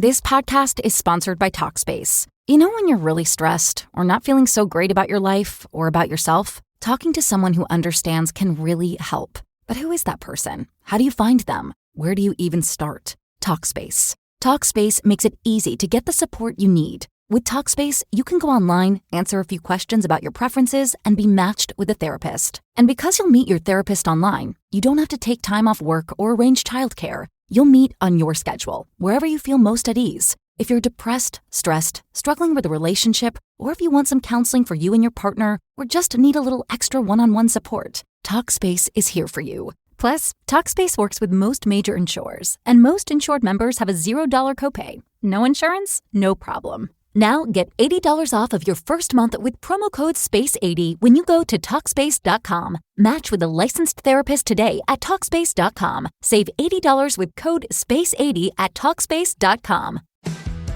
This podcast is sponsored by Talkspace. You know when you're really stressed or not feeling so great about your life or about yourself? Talking to someone who understands can really help. But who is that person? How do you find them? Where do you even start? Talkspace. Talkspace makes it easy to get the support you need. With Talkspace, you can go online, answer a few questions about your preferences, and be matched with a therapist. And because you'll meet your therapist online, you don't have to take time off work or arrange childcare. You'll meet on your schedule, wherever you feel most at ease. If you're depressed, stressed, struggling with a relationship, or if you want some counseling for you and your partner, or just need a little extra one-on-one support, Talkspace is here for you. Plus, Talkspace works with most major insurers, and most insured members have a $0 copay. No insurance? No problem. Now get $80 off of your first month with promo code SPACE80 when you go to Talkspace.com. Match with a licensed therapist today at Talkspace.com. Save $80 with code SPACE80 at Talkspace.com.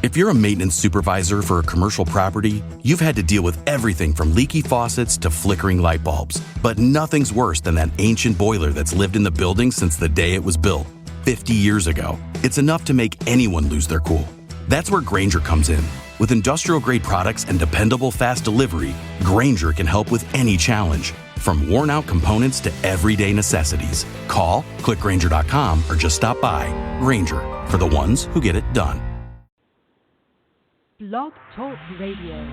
If you're a maintenance supervisor for a commercial property, you've had to deal with everything from leaky faucets to flickering light bulbs. But nothing's worse than that ancient boiler that's lived in the building since the day it was built, 50 years ago. It's enough to make anyone lose their cool. That's where Grainger comes in. With industrial-grade products and dependable fast delivery, Grainger can help with any challenge, from worn-out components to everyday necessities. Call, click Grainger.com, or just stop by. Grainger, for the ones who get it done. Blog Talk Radio.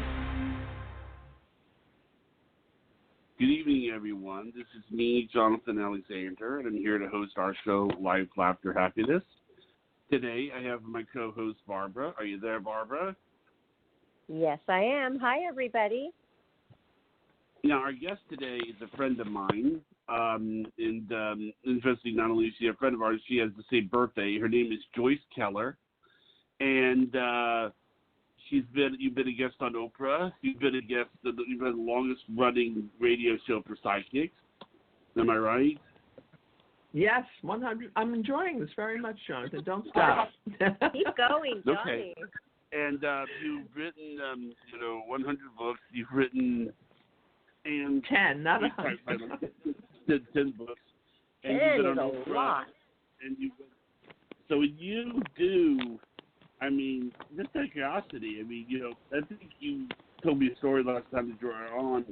Good evening, everyone. This is me, Jonathan Alexander, and I'm here to host our show, Life, Laughter, Happiness. Today, I have my co-host, Barbara. Are you there, Barbara? Yes, I am. Hi, everybody. Now, our guest today is a friend of mine, interesting, not only is she a friend of ours, she has the same birthday. Her name is Joyce Keller, and you've been a guest on Oprah. You've been the longest-running radio show for psychics. Am I right? Yes, 100. I'm enjoying this very much, Jonathan. Don't stop. Keep going, Johnny. Okay. And you've written, 100 books. You've written 10, not 100. 10 books. And 10 you've been is on a Oprah, lot. And so you do. I mean, just out of curiosity. I mean, I think you told me a story last time that you were on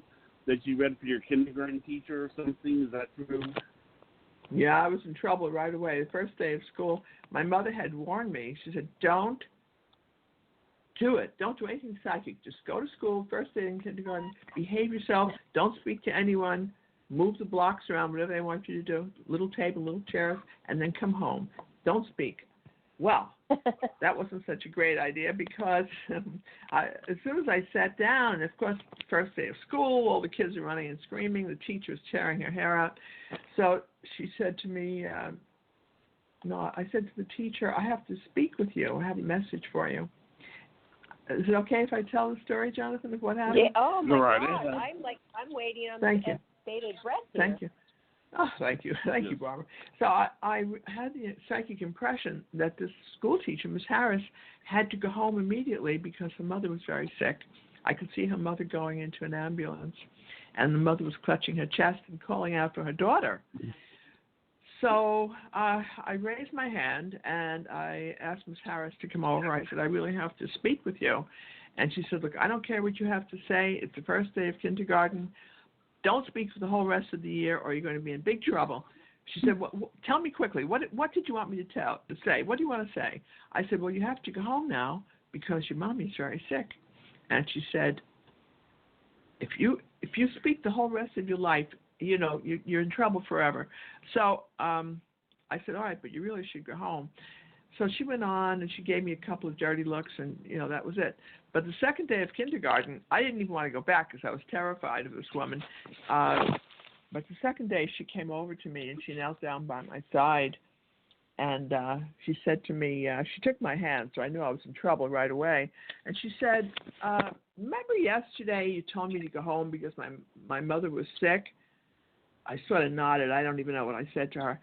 that you read for your kindergarten teacher or something. Is that true? Yeah, I was in trouble right away. The first day of school, my mother had warned me. She said, don't do it. Don't do anything psychic. Just go to school, first day in kindergarten, behave yourself, don't speak to anyone, move the blocks around, whatever they want you to do, little table, little chairs, and then come home. Don't speak. Well, that wasn't such a great idea because as soon as I sat down, of course, first day of school, all the kids are running and screaming, the teacher's tearing her hair out. So she said to me, I said to the teacher, I have to speak with you. I have a message for you. Is it okay if I tell the story, Jonathan, of what happened? Yeah. Oh my Right. God! I'm waiting on Thank you. bated breath here. Thank you. Oh, thank you. Thank you, Barbara. So I had the psychic impression that this school teacher, Miss Harris, had to go home immediately because her mother was very sick. I could see her mother going into an ambulance, and the mother was clutching her chest and calling out for her daughter. So I raised my hand, and I asked Miss Harris to come over. I said, I really have to speak with you. And she said, look, I don't care what you have to say. It's the first day of kindergarten. Don't speak for the whole rest of the year or you're going to be in big trouble. She said, tell me quickly, what did you want me to say? What do you want to say? I said, well, you have to go home now because your mommy's very sick. And she said, if you speak the whole rest of your life, you're in trouble forever. So I said, all right, but you really should go home. So she went on, and she gave me a couple of dirty looks, and, that was it. But the second day of kindergarten, I didn't even want to go back because I was terrified of this woman. But the second day, she came over to me, and she knelt down by my side, and she said to me, she took my hand, so I knew I was in trouble right away. And she said, remember yesterday you told me to go home because my mother was sick? I sort of nodded. I don't even know what I said to her.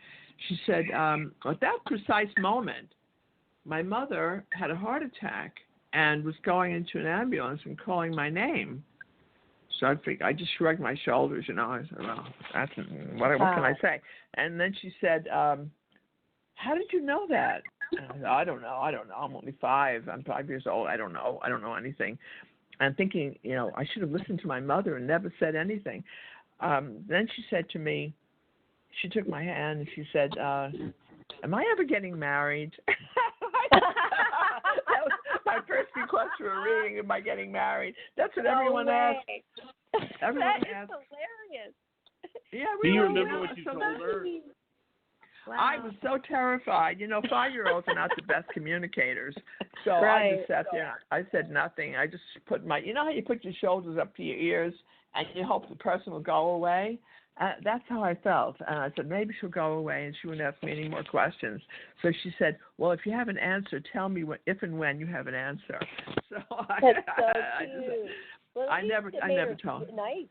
She said, at that precise moment, my mother had a heart attack and was going into an ambulance and calling my name. So I just shrugged my shoulders, I said, well, what can I say? And then she said, how did you know that? I don't know. I'm only 5. I'm 5 years old. I don't know anything. I'm thinking, I should have listened to my mother and never said anything. Then she said to me, she took my hand and she said, am I ever getting married? That was my first request for a reading. Am I getting married? That's what everyone asks. Everyone asks. Hilarious. Yeah, Do you remember what you told her? Wow. I was so terrified. 5-year-olds are not the best communicators. So Right. I just sat there. I said nothing. I just put how you put your shoulders up to your ears and you hope the person will go away? That's how I felt. And I said, maybe she'll go away and she wouldn't ask me any more questions. So she said, well, if you have an answer, tell me if and when you have an answer. So That's so cute. I never told her. Nice.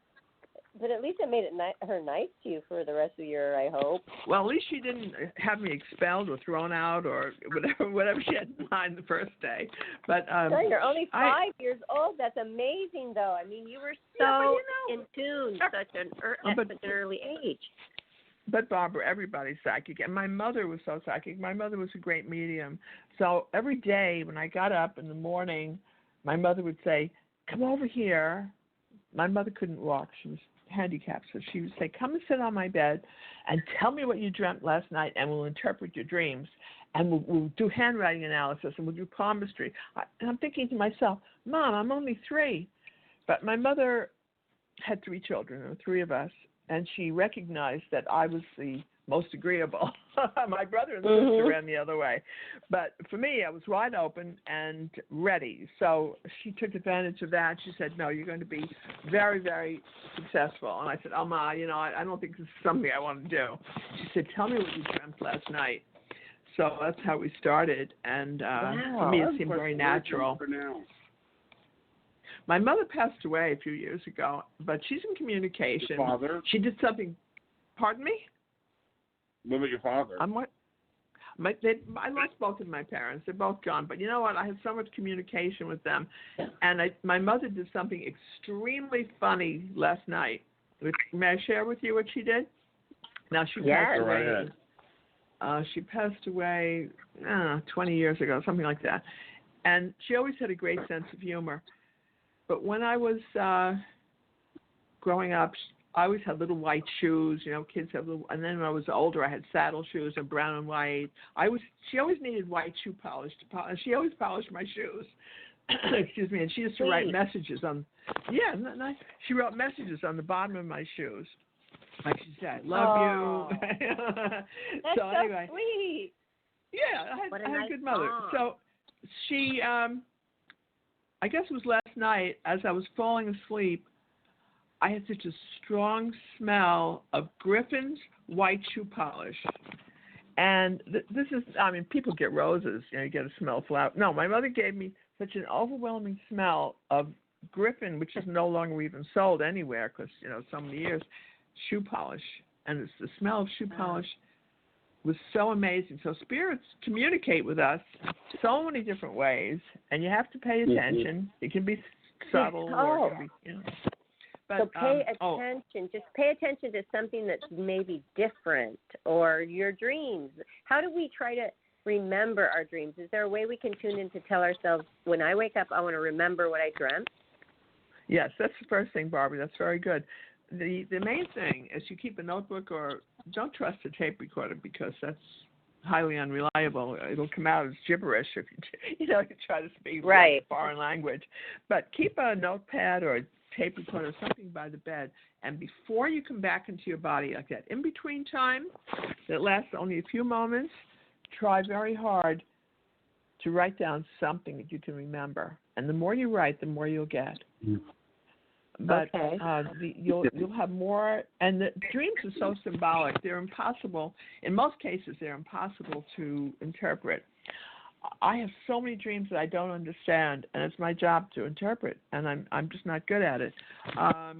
But at least it made her nice to you for the rest of the year, I hope. Well, at least she didn't have me expelled or thrown out or whatever she had in mind the first day. But you're only 5 years old. That's amazing, though. I mean, you were so in tune at such an early age. But Barbara, everybody's psychic, and my mother was so psychic. My mother was a great medium. So every day when I got up in the morning, my mother would say, "Come over here." My mother couldn't walk; she was handicapped, so she would say, "Come and sit on my bed and tell me what you dreamt last night, and we'll interpret your dreams, and we'll do handwriting analysis, and we'll do palmistry." And I'm thinking to myself, Mom, I'm only 3. But my mother had 3 children, there were 3 of us, and she recognized that I was the most agreeable. My brother and sister ran the other way. But for me, I was wide open and ready. So she took advantage of that. She said, no, you're going to be very, very successful. And I said, Ma, I don't think this is something I want to do. She said, tell me what you dreamt last night. So that's how we started. And for me, it seemed very natural. For now. My mother passed away a few years ago, but she's in communication. Your father? She did something. Pardon me? What about your father? I lost both of my parents. They're both gone. But you know what? I had so much communication with them. And my mother did something extremely funny last night. May I share with you what she did? Now, she passed away. She passed away 20 years ago, something like that. And she always had a great sense of humor. But when I was growing up, I always had little white shoes. Kids have little. And then when I was older, I had saddle shoes and brown and white. She always needed white shoe polish to polish. She always polished my shoes. Excuse me. And she used to write messages on. Yeah, nice. She wrote messages on the bottom of my shoes. Like she said, love you. That's so anyway, sweet. Yeah, I had a good mother. Mom. So she, I guess it was last night as I was falling asleep, I had such a strong smell of Griffin's white shoe polish. And this is, people get roses, you get a smell of flower. No, my mother gave me such an overwhelming smell of Griffin, which is no longer even sold anywhere because, so many years, shoe polish. And it's the smell of shoe polish was so amazing. So spirits communicate with us so many different ways, and you have to pay attention. It can be subtle or it can be, But, so pay attention. Just pay attention to something that's maybe different or your dreams. How do we try to remember our dreams? Is there a way we can tune in to tell ourselves, when I wake up, I want to remember what I dreamt? Yes, that's the first thing, Barbara. That's very good. The main thing is you keep a notebook, or don't trust a tape recorder because that's highly unreliable. It'll come out as gibberish if you try to speak a foreign language. But keep a notepad or a tape recorder, something by the bed, and before you come back into your body like that, in between time that lasts only a few moments, try very hard to write down something that you can remember. And the more you write, the more you'll get. But you'll have more, and the dreams are so symbolic. They're impossible. In most cases, they're impossible to interpret. I have so many dreams that I don't understand, and it's my job to interpret, and I'm just not good at it. How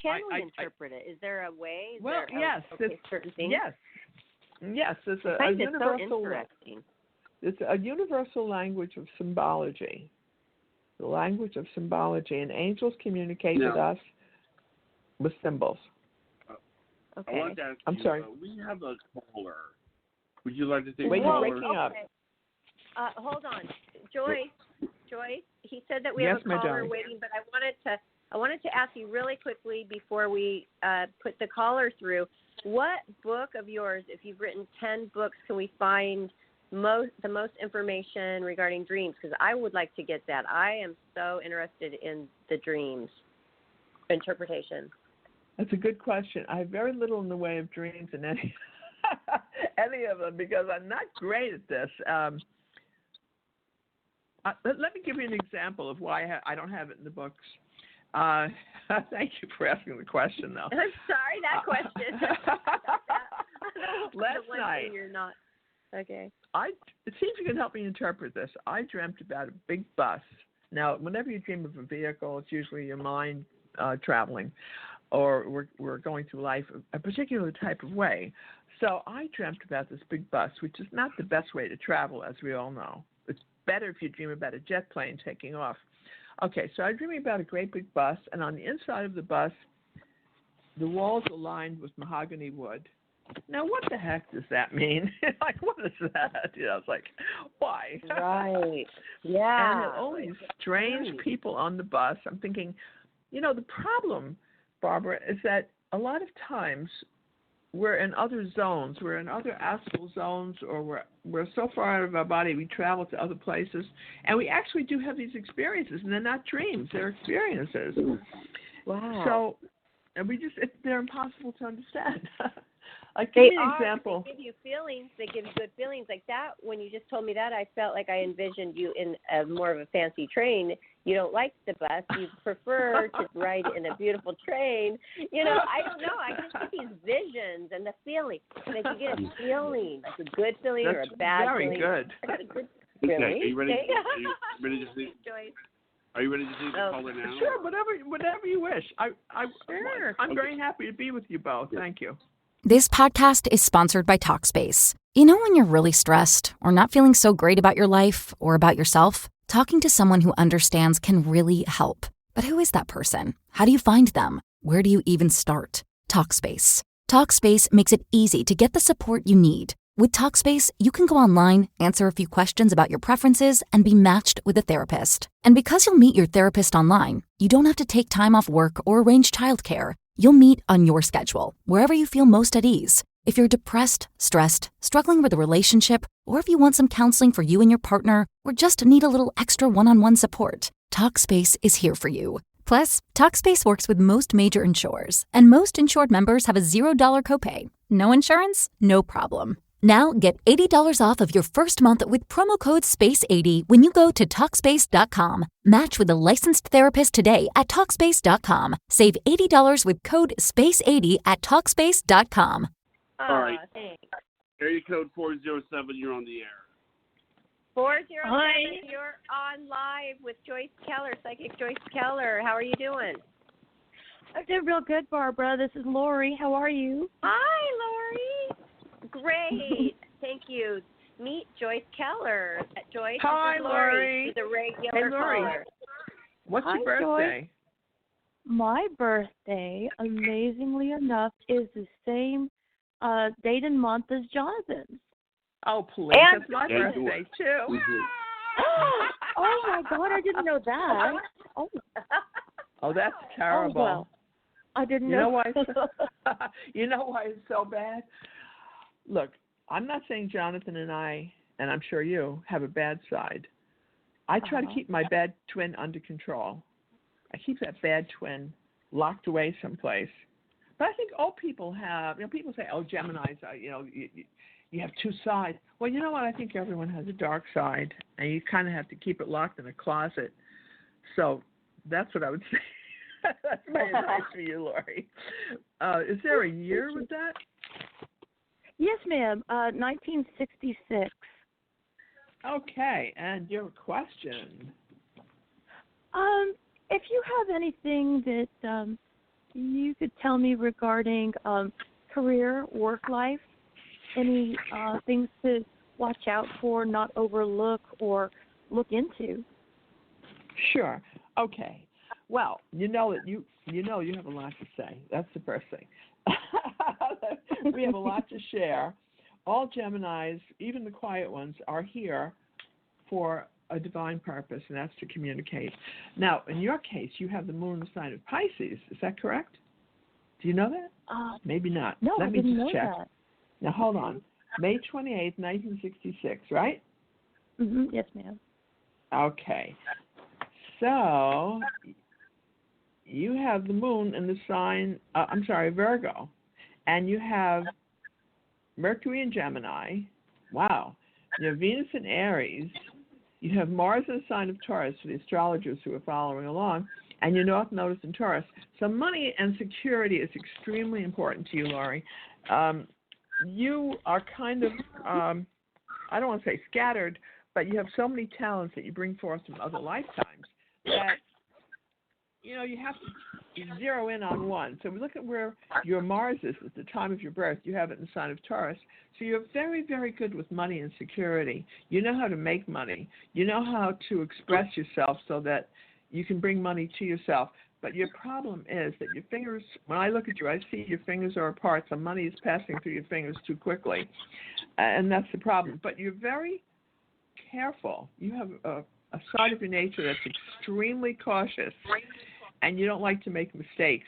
can we interpret it? Is there a way? Yes. Certain things? Yes. There's a universal. So interesting. It's a universal language of symbology. The language of symbology, and angels communicate with us with symbols. Okay. I want to ask I'm sorry. We have a caller Would you like to take Wait, a you're caller? breaking up. Hold on, Joyce. He said that we Yes, have a my caller darling. waiting, but I wanted to ask you really quickly before we put the caller through. What book of yours, if you've written 10 books, can we find the most information regarding dreams? Because I would like to get that. I am so interested in the dreams interpretation. That's a good question. I have very little in the way of dreams in any any of them because I'm not great at this. Let me give you an example of why I don't have it in the books. Thank you for asking the question, though. I'm sorry, that question. Last night, you're not. Okay. It seems you can help me interpret this. I dreamt about a big bus. Now, whenever you dream of a vehicle, it's usually your mind traveling, or we're going through life a particular type of way. So I dreamt about this big bus, which is not the best way to travel, as we all know. It's better if you dream about a jet plane taking off. Okay, so I'm dreaming about a great big bus, and on the inside of the bus, the walls are lined with mahogany wood. Now, what the heck does that mean? Like, what is that? You know, it's like, why? Right. Yeah. And there are all these strange people on the bus. I'm thinking, you know, the problem, Barbara, is that a lot of times we're in other zones. We're in other astral zones, or we're so far out of our body we travel to other places, and we actually do have these experiences, and they're not dreams. They're experiences. Wow. So, and they're impossible to understand. Like, give me an example. They give you feelings. They give you good feelings. Like that, when you just told me that, I felt like I envisioned you in more of a fancy train. You don't like the bus. You prefer to ride in a beautiful train. You know, I don't know. I just get these visions and the feeling. Like you get a feeling, like a good feeling or a bad feeling. Very good. I got a good Okay. feeling. Are you ready? Okay. Are you ready to see? Joyce. Are you ready to see the caller now? Sure, whatever you wish. I'm very happy to be with you both. Thank you. This podcast is sponsored by Talkspace. You know when you're really stressed or not feeling so great about your life or about yourself? Talking to someone who understands can really help. But who is that person? How do you find them? Where do you even start? Talkspace. Talkspace makes it easy to get the support you need. With Talkspace, you can go online, answer a few questions about your preferences, and be matched with a therapist. And because you'll meet your therapist online, you don't have to take time off work or arrange childcare. You'll meet on your schedule, wherever you feel most at ease. If you're depressed, stressed, struggling with a relationship, or if you want some counseling for you and your partner, or just need a little extra one-on-one support, Talkspace is here for you. Plus, Talkspace works with most major insurers, and most insured members have a $0 copay. No insurance? No problem. Now get $80 off of your first month with promo code SPACE80 when you go to Talkspace.com. Match with a licensed therapist today at Talkspace.com. Save $80 with code SPACE80 at Talkspace.com. All right. Thanks. Area code 407, you're on the air. 407, Hi. you're on live with Joyce Keller, Psychic Joyce Keller. How are you doing? I did real good, Barbara. This is Lori. How are you? Hi, Lori. Great. Thank you. Meet Joyce Keller. Joyce, Hi, this is Lori. Lori. She's a regular Hey, Lori. caller. What's Hi, your birthday? My birthday, amazingly enough, is the same date and month as Jonathan's. Oh, please. And It's my Joyce. birthday, too. Oh, my God, I didn't know that. Oh, that's terrible. Oh, well, I didn't You know know. why? You know why it's so bad? Look, I'm not saying Jonathan and I, and I'm sure you, have a bad side. I try to keep my bad twin under control. I keep that bad twin locked away someplace. But I think all people have, people say, oh, Geminis, you have two sides. Well, you know what? I think everyone has a dark side, and you kind of have to keep it locked in a closet. So that's what I would say. That's my advice for you, Lori. Is there a year with that? Yes, ma'am. 1966. Okay, and your question. If you have anything that you could tell me regarding career, work life, any things to watch out for, not overlook, or look into. Sure. Okay. Well, you know you have a lot to say. That's the first thing. We have a lot to share. all Geminis, even the quiet ones, are here for a divine purpose, and that's to communicate. Now, in your case, you have the moon in the sign of Pisces. Is that correct? Do you know that? Maybe not. No, Let I me didn't just know check. that. Now, hold on. May 28th, 1966, right? Yes, ma'am. Okay. So, you have the moon in the sign, Virgo. And you have Mercury in Gemini. Wow. You have Venus in Aries. You have Mars in the sign of Taurus for the astrologers who are following along. And your North Node is in Taurus. So money and security is extremely important to you, Laurie. You are kind of, I don't want to say scattered, but you have so many talents that you bring forth from other lifetimes that, you have to zero in on one. So we look at where your Mars is at the time of your birth. You have it in the sign of Taurus. So you're very, very good with money and security. You know how to make money. You know how to express yourself so that you can bring money to yourself. But your problem is that your fingers, when I look at you, I see your fingers are apart, so money is passing through your fingers too quickly. And that's the problem. But you're very careful. You have a side of your nature that's extremely cautious, and you don't like to make mistakes.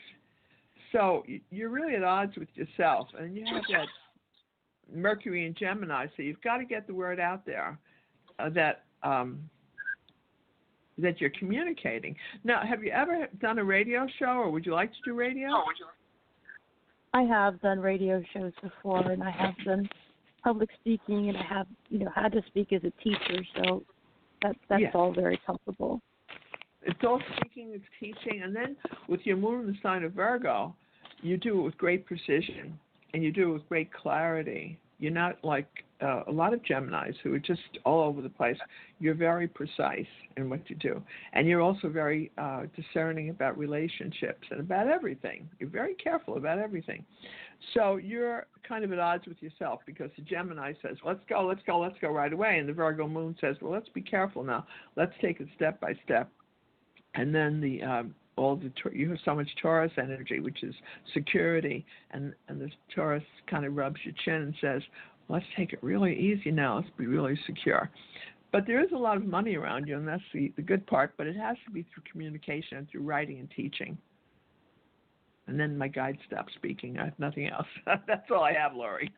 So you're really at odds with yourself. And you have that Mercury in Gemini, so you've got to get the word out there that you're communicating. Now, have you ever done a radio show, or would you like to do radio? I have done radio shows before, and I have done public speaking, and I have, had to speak as a teacher, so that's all very comfortable. It's all speaking, it's teaching, and then with your moon in the sign of Virgo, you do it with great precision, and you do it with great clarity. You're not like a lot of Geminis who are just all over the place. You're very precise in what you do. And you're also very discerning about relationships and about everything. You're very careful about everything. So you're kind of at odds with yourself because the Gemini says, let's go right away. And the Virgo moon says, well, let's be careful now. Let's take it step by step. And then you have so much Taurus energy, which is security, and the Taurus kind of rubs your chin and says, let's take it really easy now. Let's be really secure. But there is a lot of money around you, and that's the good part, but it has to be through communication and through writing and teaching. And then my guide stopped speaking. I have nothing else. That's all I have, Laurie.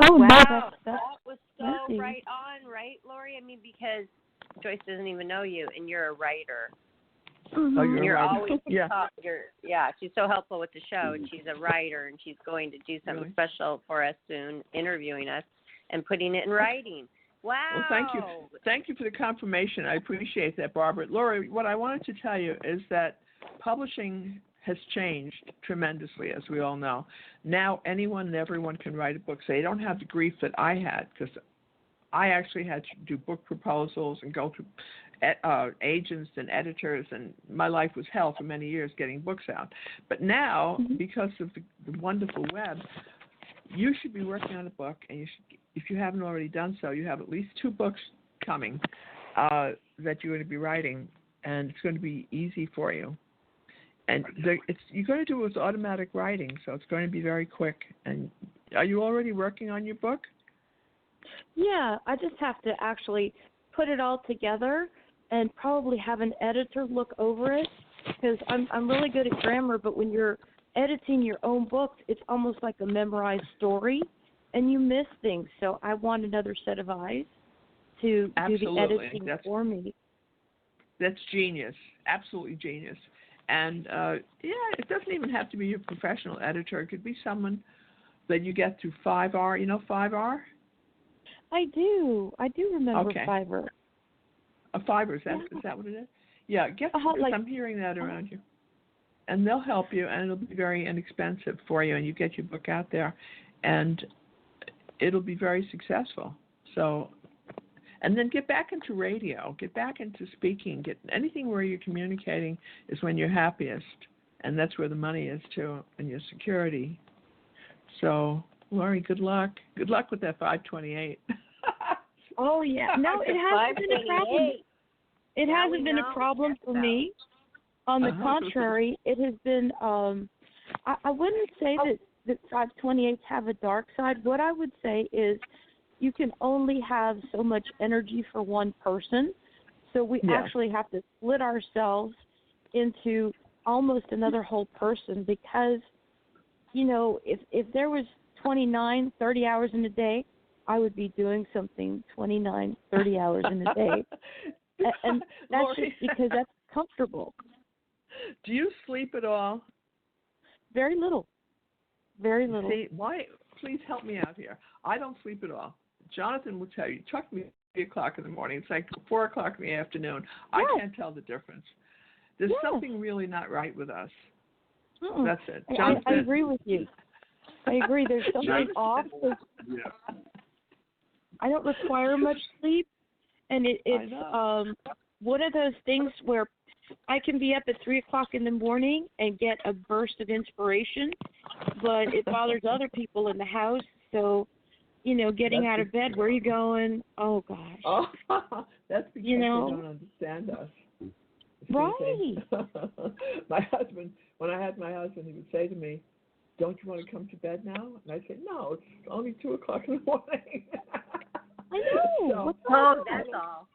Oh, wow. No, that was so right on, right, Laurie? I mean, because Joyce doesn't even know you, and you're a writer. Oh, you're right. Always she's so helpful with the show, and she's a writer, and she's going to do something special for us soon, interviewing us and putting it in writing. Wow. Well, thank you. Thank you for the confirmation. I appreciate that, Barbara. Laurie, what I wanted to tell you is that publishing has changed tremendously, as we all know. Now anyone and everyone can write a book. So they don't have the grief that I had, because I actually had to do book proposals and go through agents and editors, and my life was hell for many years getting books out. But now, because of the wonderful web, you should be working on a book, and you should, if you haven't already done so, you have at least 2 books coming that you're going to be writing, and it's going to be easy for you. And you're going to do it with automatic writing, so it's going to be very quick. And are you already working on your book? Yeah, I just have to actually put it all together and probably have an editor look over it, because I'm really good at grammar, but when you're editing your own books, it's almost like a memorized story, and you miss things. So I want another set of eyes to do the editing for me. That's genius, absolutely genius. And, it doesn't even have to be your professional editor. It could be someone that you get through 5R. You know 5R? I do remember okay. Fiverr. A Fiverr, is that what it is? Yeah, I'm hearing that around you. And they'll help you, and it'll be very inexpensive for you, and you get your book out there, and it'll be very successful. So, and then get back into radio, get back into speaking, get anything where you're communicating is when you're happiest, and that's where the money is too, and your security. So, Laurie, good luck. Good luck with that 528. Oh, yeah. No, it hasn't been a problem. It hasn't been a problem for me. On the contrary, it has been, I wouldn't say that that 528s have a dark side. What I would say is you can only have so much energy for one person. So we actually have to split ourselves into almost another whole person because, you know, if there was 29, 30 hours in a day, I would be doing something 29, 30 hours in a day. And that's Lori, just because that's comfortable. do you sleep at all? Very little. Very little. See, why? Please help me out here. I don't sleep at all. Jonathan will tell you, chuck me at 3 o'clock in the morning. It's like 4 o'clock in the afternoon. I can't tell the difference. There's something really not right with us. That's it. I agree with you. I agree. There's something off. I don't require much sleep, and it's one of those things where I can be up at 3 o'clock in the morning and get a burst of inspiration, but it bothers other people in the house. So, you know, getting out of bed, where are you going? Oh, gosh. Oh, that's because they don't understand us. Right. My husband, when I had my husband, he would say to me, "Don't you want to come to bed now?" And I said, "No, it's only 2 o'clock in the morning." I know. So, that's all.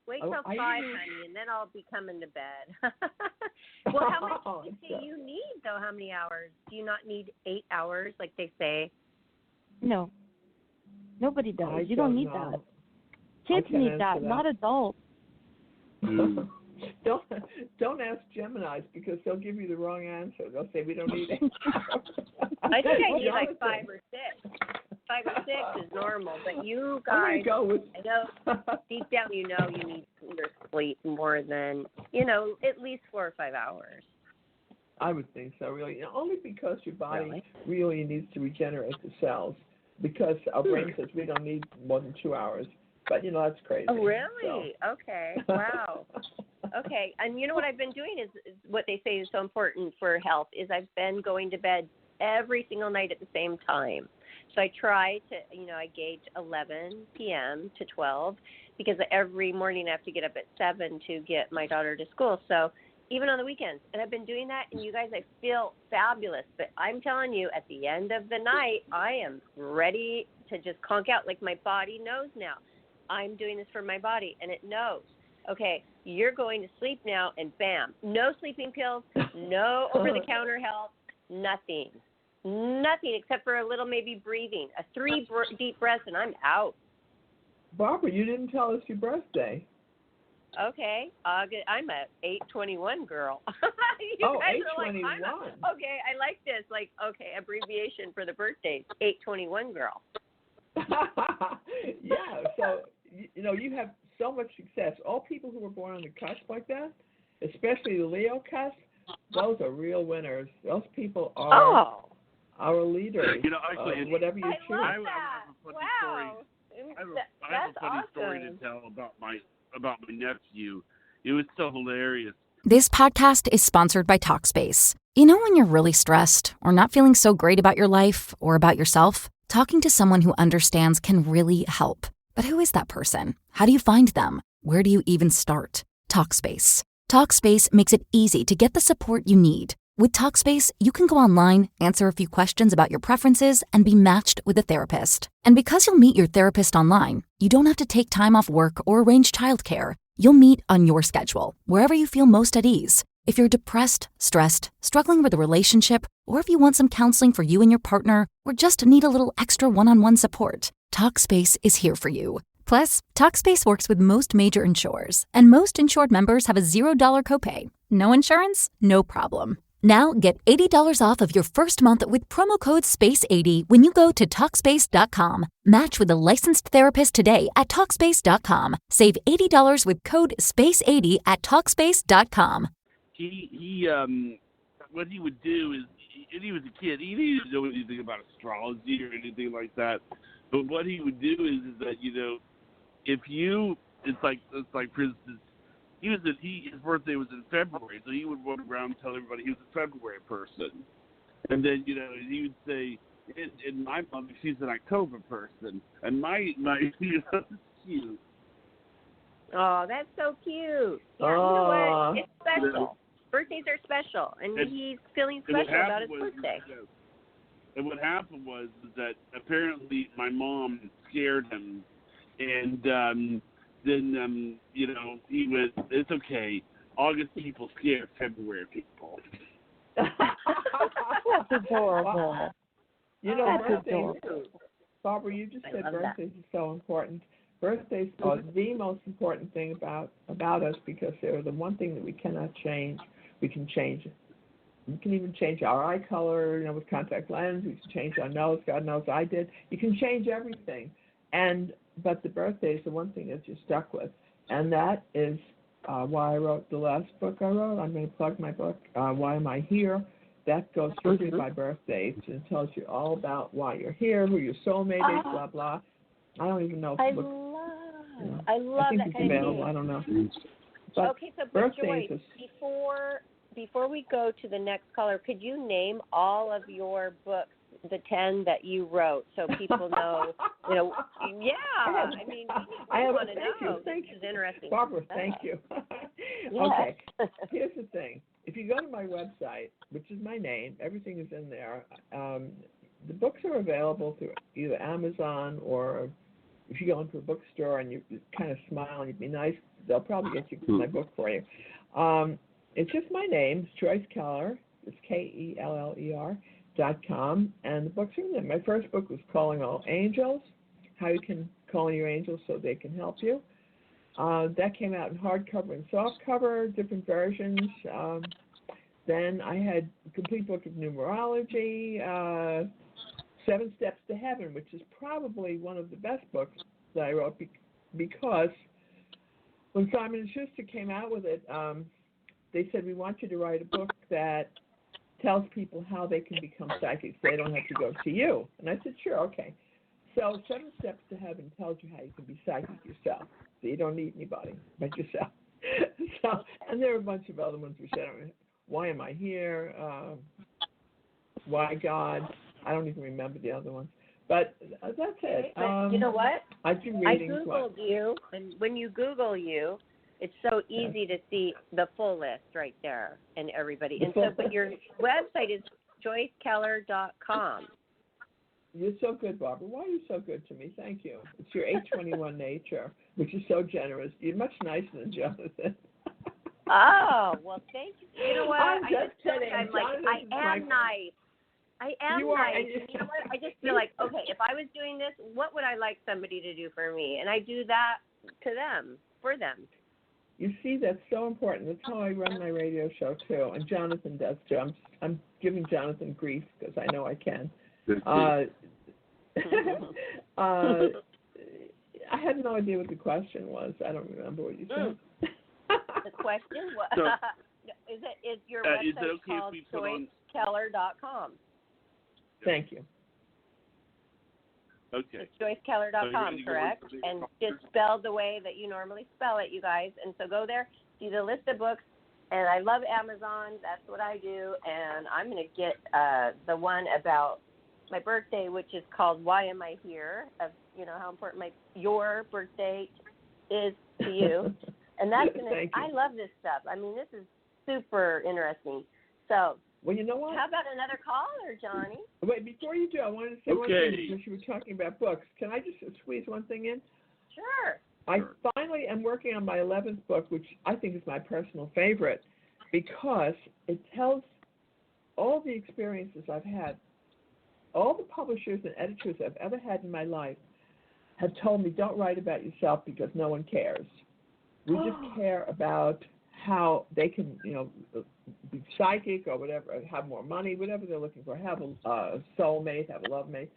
Wait till 5, honey, and then I'll be coming to bed. Well, how much do you say you need, though? How many hours? Do you not need 8 hours, like they say? No. Nobody does. You don't need that. Kids need that, not adults. Don't ask Geminis because they'll give you the wrong answer. They'll say we don't need it. I think I need like 5 or 6. 5 or 6 is normal, but you guys, I know deep down you know you need your sleep more than, you know, at least 4 or 5 hours. I would think so, really. You know, only because your body really needs to regenerate the cells. Because our brain says we don't need more than 2 hours. But, you know, that's crazy. Oh, really? So. Okay. Wow. Okay. And you know what I've been doing is what they say is so important for health is I've been going to bed every single night at the same time. So I try to, you know, I gauge 11 p.m. to 12 because every morning I have to get up at 7 to get my daughter to school. So even on the weekends. And I've been doing that, and you guys, I feel fabulous. But I'm telling you, at the end of the night, I am ready to just conk out. Like my body knows now. I'm doing this for my body, and it knows. Okay, you're going to sleep now, and bam, no sleeping pills, no over-the-counter help, nothing. Nothing except for a little maybe breathing, 3 deep breaths, and I'm out. Barbara, you didn't tell us your birthday. Okay, August. I'm a 8/21 girl. You guys 8/21. Okay, I like this. Like, okay, abbreviation for the birthdays. 8/21 girl. Yeah. So you know you have so much success. All people who were born on the cusp like that, especially the Leo cusp, those are real winners. Those people are our leaders. You know, actually, whatever you choose. I love that. I have a funny story to tell about my nephew. It was so hilarious. This podcast is sponsored by Talkspace. You know when you're really stressed or not feeling so great about your life or about yourself? Talking to someone who understands can really help. But who is that person? How do you find them? Where do you even start? Talkspace. Talkspace makes it easy to get the support you need. With Talkspace, you can go online, answer a few questions about your preferences, and be matched with a therapist. And because you'll meet your therapist online, you don't have to take time off work or arrange childcare. You'll meet on your schedule, wherever you feel most at ease. If you're depressed, stressed, struggling with a relationship, or if you want some counseling for you and your partner, or just need a little extra one-on-one support, Talkspace is here for you. Plus, Talkspace works with most major insurers, and most insured members have a $0 copay. No insurance? No problem. Now get $80 off of your first month with promo code SPACE80 when you go to Talkspace.com. Match with a licensed therapist today at Talkspace.com. Save $80 with code SPACE80 at Talkspace.com. He what he would do is, and he was a kid, he didn't know anything about astrology or anything like that. But what he would do is that, you know, if you, it's like for instance, his birthday was in February, so he would walk around and tell everybody he was a February person. And then, you know, he would say, in my month, she's an October person. And my you know, it's cute. Oh, that's so cute. Yeah, you know what? It's special. Birthdays are special, and he's feeling special about his birthday. And what happened was that apparently my mom scared him, and then he went, "It's okay. August people scare February people." That's adorable. That's birthdays, adorable. Barbara, you just said birthdays that. are so important. Birthdays are the most important thing about us because they're the one thing that we cannot change. We can change it. We can even change our eye color, with contact lens. We can change our nose. God knows I did. You can change everything. But the birthday is the one thing that you're stuck with. And that is why I wrote the last book I wrote. I'm going to plug my book, Why Am I Here? That goes strictly by birthdays and tells you all about why you're here, who your soulmate is, blah, blah. I don't even know if I the book, love I think that it's kind available. of I don't know. thing. But Okay, so birthdays Joyce, is, before we go to the next caller, could you name all of your books, the 10 that you wrote, so people know? Yeah. I mean, we want to know. Thank This you. is interesting. Barbara, thank you. Okay, here's the thing. If you go to my website, which is my name, everything is in there. The books are available through either Amazon or if you go into a bookstore and you kind of smile and you'd be nice, they'll probably get you my book for you. It's just my name. It's Joyce Keller. It's KELLER.com. And the books are in there. My first book was Calling All Angels, how you can call in your angels so they can help you. That came out in hardcover and softcover, different versions. Then I had a complete book of numerology, 7 Steps to Heaven, which is probably one of the best books that I wrote because when Simon & Schuster came out with it, they said, we want you to write a book that tells people how they can become psychics. They don't have to go to you. And I said, sure, okay. So 7 Steps to Heaven tells you how you can be psychic yourself. So you don't need anybody but yourself. And there are a bunch of other ones which I don't know. Why Am I Here? Why God? I don't even remember the other ones. But that's it. But you know what? I've been reading. I Googled you, and when you Google you, it's so easy to see the full list right there and everybody. But your website is joycekeller.com. You're so good, Barbara. Why are you so good to me? Thank you. It's your 821 nature, which is so generous. You're much nicer than Jonathan. Oh, well, thank you. You know what? I'm just kidding. I'm like, I am nice. I am nice. You know what? I just feel like, okay, if I was doing this, what would I like somebody to do for me? And I do that to them, for them. You see, that's so important. That's how I run my radio show, too. And Jonathan does, too. I'm giving Jonathan grief because I know I can. I had no idea what the question was. I don't remember what you said. The question was, is your website called joycekeller.com? Thank you. Okay. It's joycekeller.com, correct? And just spelled the way that you normally spell it, you guys. And so go there, see the list of books. And I love Amazon. That's what I do. And I'm going to get the one about my birthday, which is called Why Am I Here? Of how important your birthday is to you. And that's I love this stuff. I mean, this is super interesting. So, well, you know what? How about another caller, Johnny? Wait, before you do, I wanted to say one thing because you were talking about books. Can I just squeeze one thing in? Sure. I finally am working on my 11th book, which I think is my personal favorite, because it tells all the experiences I've had. All the publishers and editors I've ever had in my life have told me, don't write about yourself because no one cares. We just care about how they can, be psychic or whatever, have more money, whatever they're looking for, have a soulmate, have a love mate.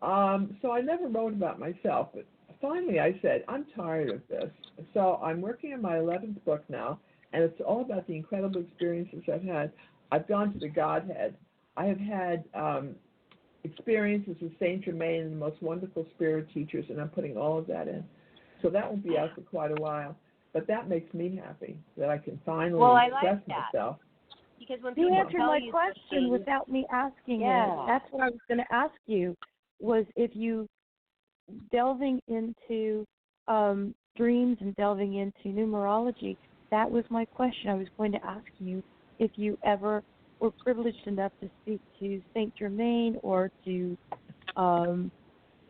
So I never wrote about myself. But finally I said, I'm tired of this. So I'm working on my 11th book now, and it's all about the incredible experiences I've had. I've gone to the Godhead. I have had experiences with Saint Germain and the most wonderful spirit teachers, and I'm putting all of that in. So that won't be out for quite a while. But that makes me happy that I can finally express myself. Because when you answered my question without me asking it. That's what I was going to ask you, was if you delving into dreams and delving into numerology, that was my question. I was going to ask you if you ever we're privileged enough to speak to Saint Germain or to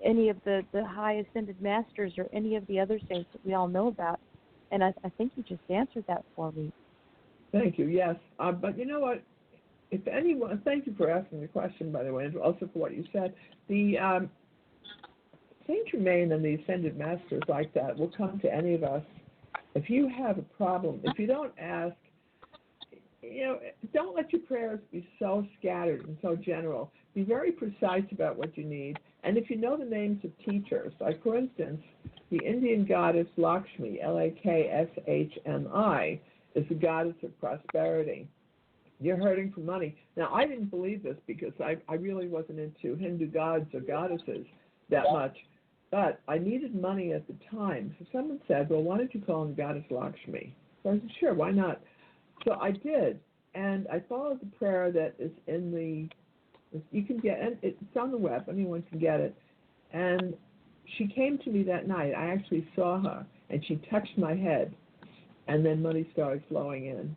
any of the high ascended masters or any of the other saints that we all know about. And I think you just answered that for me. Thank you. Yes, but you know what? If anyone, thank you for asking the question, by the way, and also for what you said. The Saint Germain and the ascended masters like that will come to any of us. If you have a problem, if you don't ask, don't let your prayers be so scattered and so general. Be very precise about what you need. And if you know the names of teachers, like for instance, the Indian goddess Lakshmi, Lakshmi, is the goddess of prosperity. You're hurting for money. Now, I didn't believe this because I really wasn't into Hindu gods or goddesses that much, but I needed money at the time. So someone said, well, why don't you call on Goddess Lakshmi? So I said, sure, why not? So I did, and I followed the prayer that is in you can get, and it's on the web, anyone can get it. And she came to me that night. I actually saw her, and she touched my head, and then money started flowing in.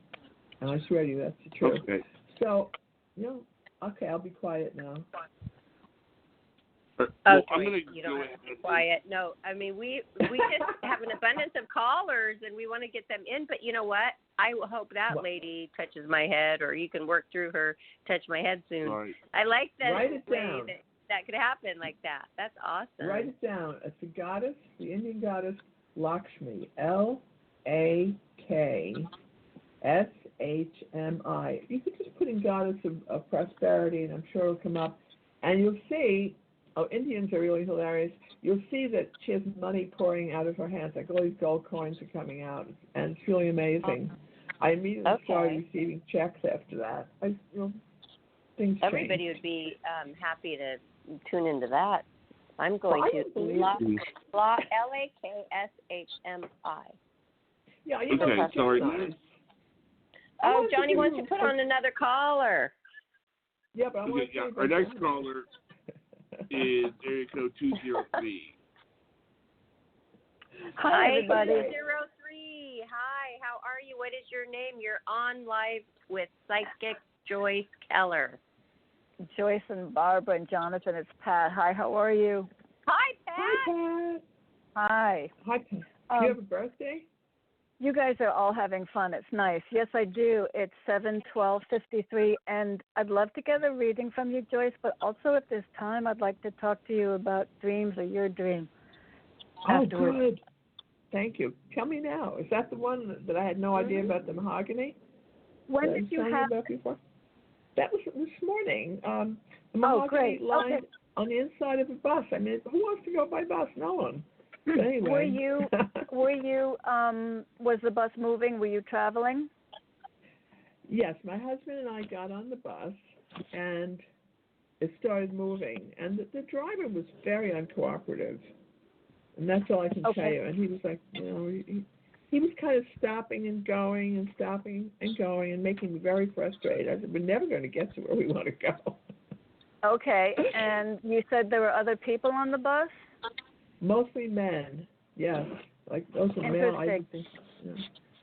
And I swear to you, that's the truth. Okay. So, okay, I'll be quiet now. Well, Oh, I'm gonna you go don't ahead have to be and- quiet. No, I mean, we just have an abundance of callers, and we want to get them in. But you know what? I will hope that lady touches my head, or you can work through her, touch my head soon. Right. I like that Write it way down. that could happen like that. That's awesome. Write it down. It's the goddess, the Indian goddess Lakshmi, Lakshmi. You could just put in goddess of prosperity, and I'm sure it'll come up. And you'll see, Indians are really hilarious. You'll see that she has money pouring out of her hands, like all these gold coins are coming out, and it's really amazing. I immediately started receiving checks after that. Things Everybody changed. would be happy to tune into that. I'm going to Lakshmi. Yeah, Okay, sorry. Oh, Johnny wants to put on another caller. Yeah, but I want Okay, our next caller is area code 203. Hi, everybody. 203. Hi, how are you? What is your name? You're on live with Psychic Joyce Keller. Joyce and Barbara and Jonathan, it's Pat. Hi, how are you? Hi, Pat. Hi, Pat. Hi. Hi, Pat. Do you have a birthday? You guys are all having fun. It's nice. Yes, I do. It's 7/12/53, and I'd love to get a reading from you, Joyce, but also at this time, I'd like to talk to you about dreams or your dream. Oh, afterwards. good. Thank you. Tell me now. Is that the one that I had no idea about, the mahogany? When did you have about before? That was this morning. The mahogany great. line Okay. on the inside of a bus. I mean, who wants to go by bus? No one. But anyway. Was the bus moving? Were you traveling? Yes, my husband and I got on the bus, and it started moving. And the driver was very uncooperative. And that's all I can tell you. And he was like, he was kind of stopping and going and stopping and going and making me very frustrated. I said, we're never going to get to where we want to go. Okay, and you said there were other people on the bus? Mostly men, yes. Like those are male. I don't think.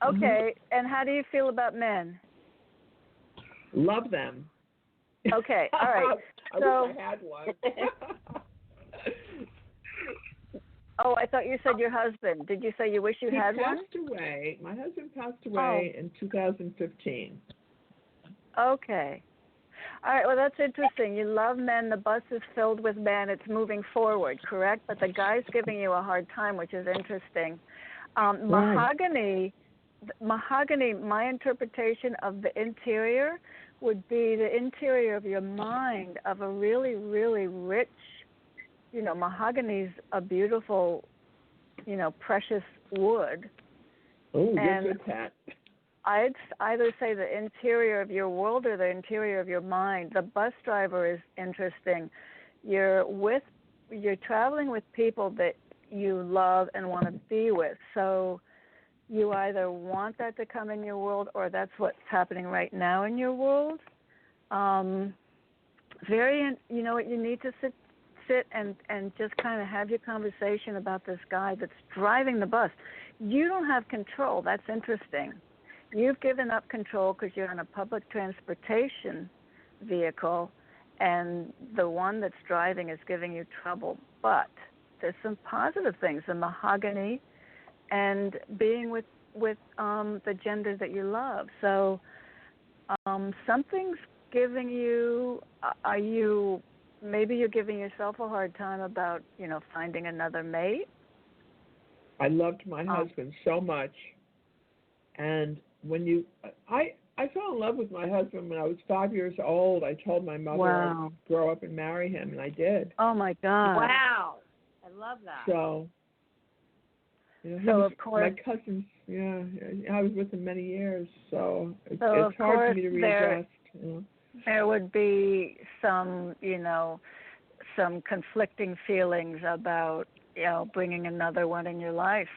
Okay, and how do you feel about men? Love them. Okay, all right. I wish I had one. Oh, I thought you said your husband. Did you say you wish you had one? He passed away. My husband passed away in 2015. Okay. All right, well, that's interesting. You love men. The bus is filled with men. It's moving forward, correct? But the guy's giving you a hard time, which is interesting. Mahogany, my interpretation of the interior would be the interior of your mind of a really, really rich, mahogany's a beautiful, precious wood. Oh, good, Pat. I'd either say the interior of your world or the interior of your mind. The bus driver is interesting. You're traveling with people that you love and want to be with. So you either want that to come in your world or that's what's happening right now in your world. You need to sit and just kind of have your conversation about this guy that's driving the bus. You don't have control. That's interesting. you've given up control because you're in a public transportation vehicle, and the one that's driving is giving you trouble. But there's some positive things, the mahogany and being with the gender that you love. So something's giving you, maybe you're giving yourself a hard time about, finding another mate? I loved my husband so much. And when I fell in love with my husband when I was 5 years old. I told my mother I'd grow up and marry him, and I did. Oh, my God. Wow. I love that. So, of course, my cousins, I was with him many years, so it's hard for me to readjust. There would be some, some conflicting feelings about, bringing another one in your life.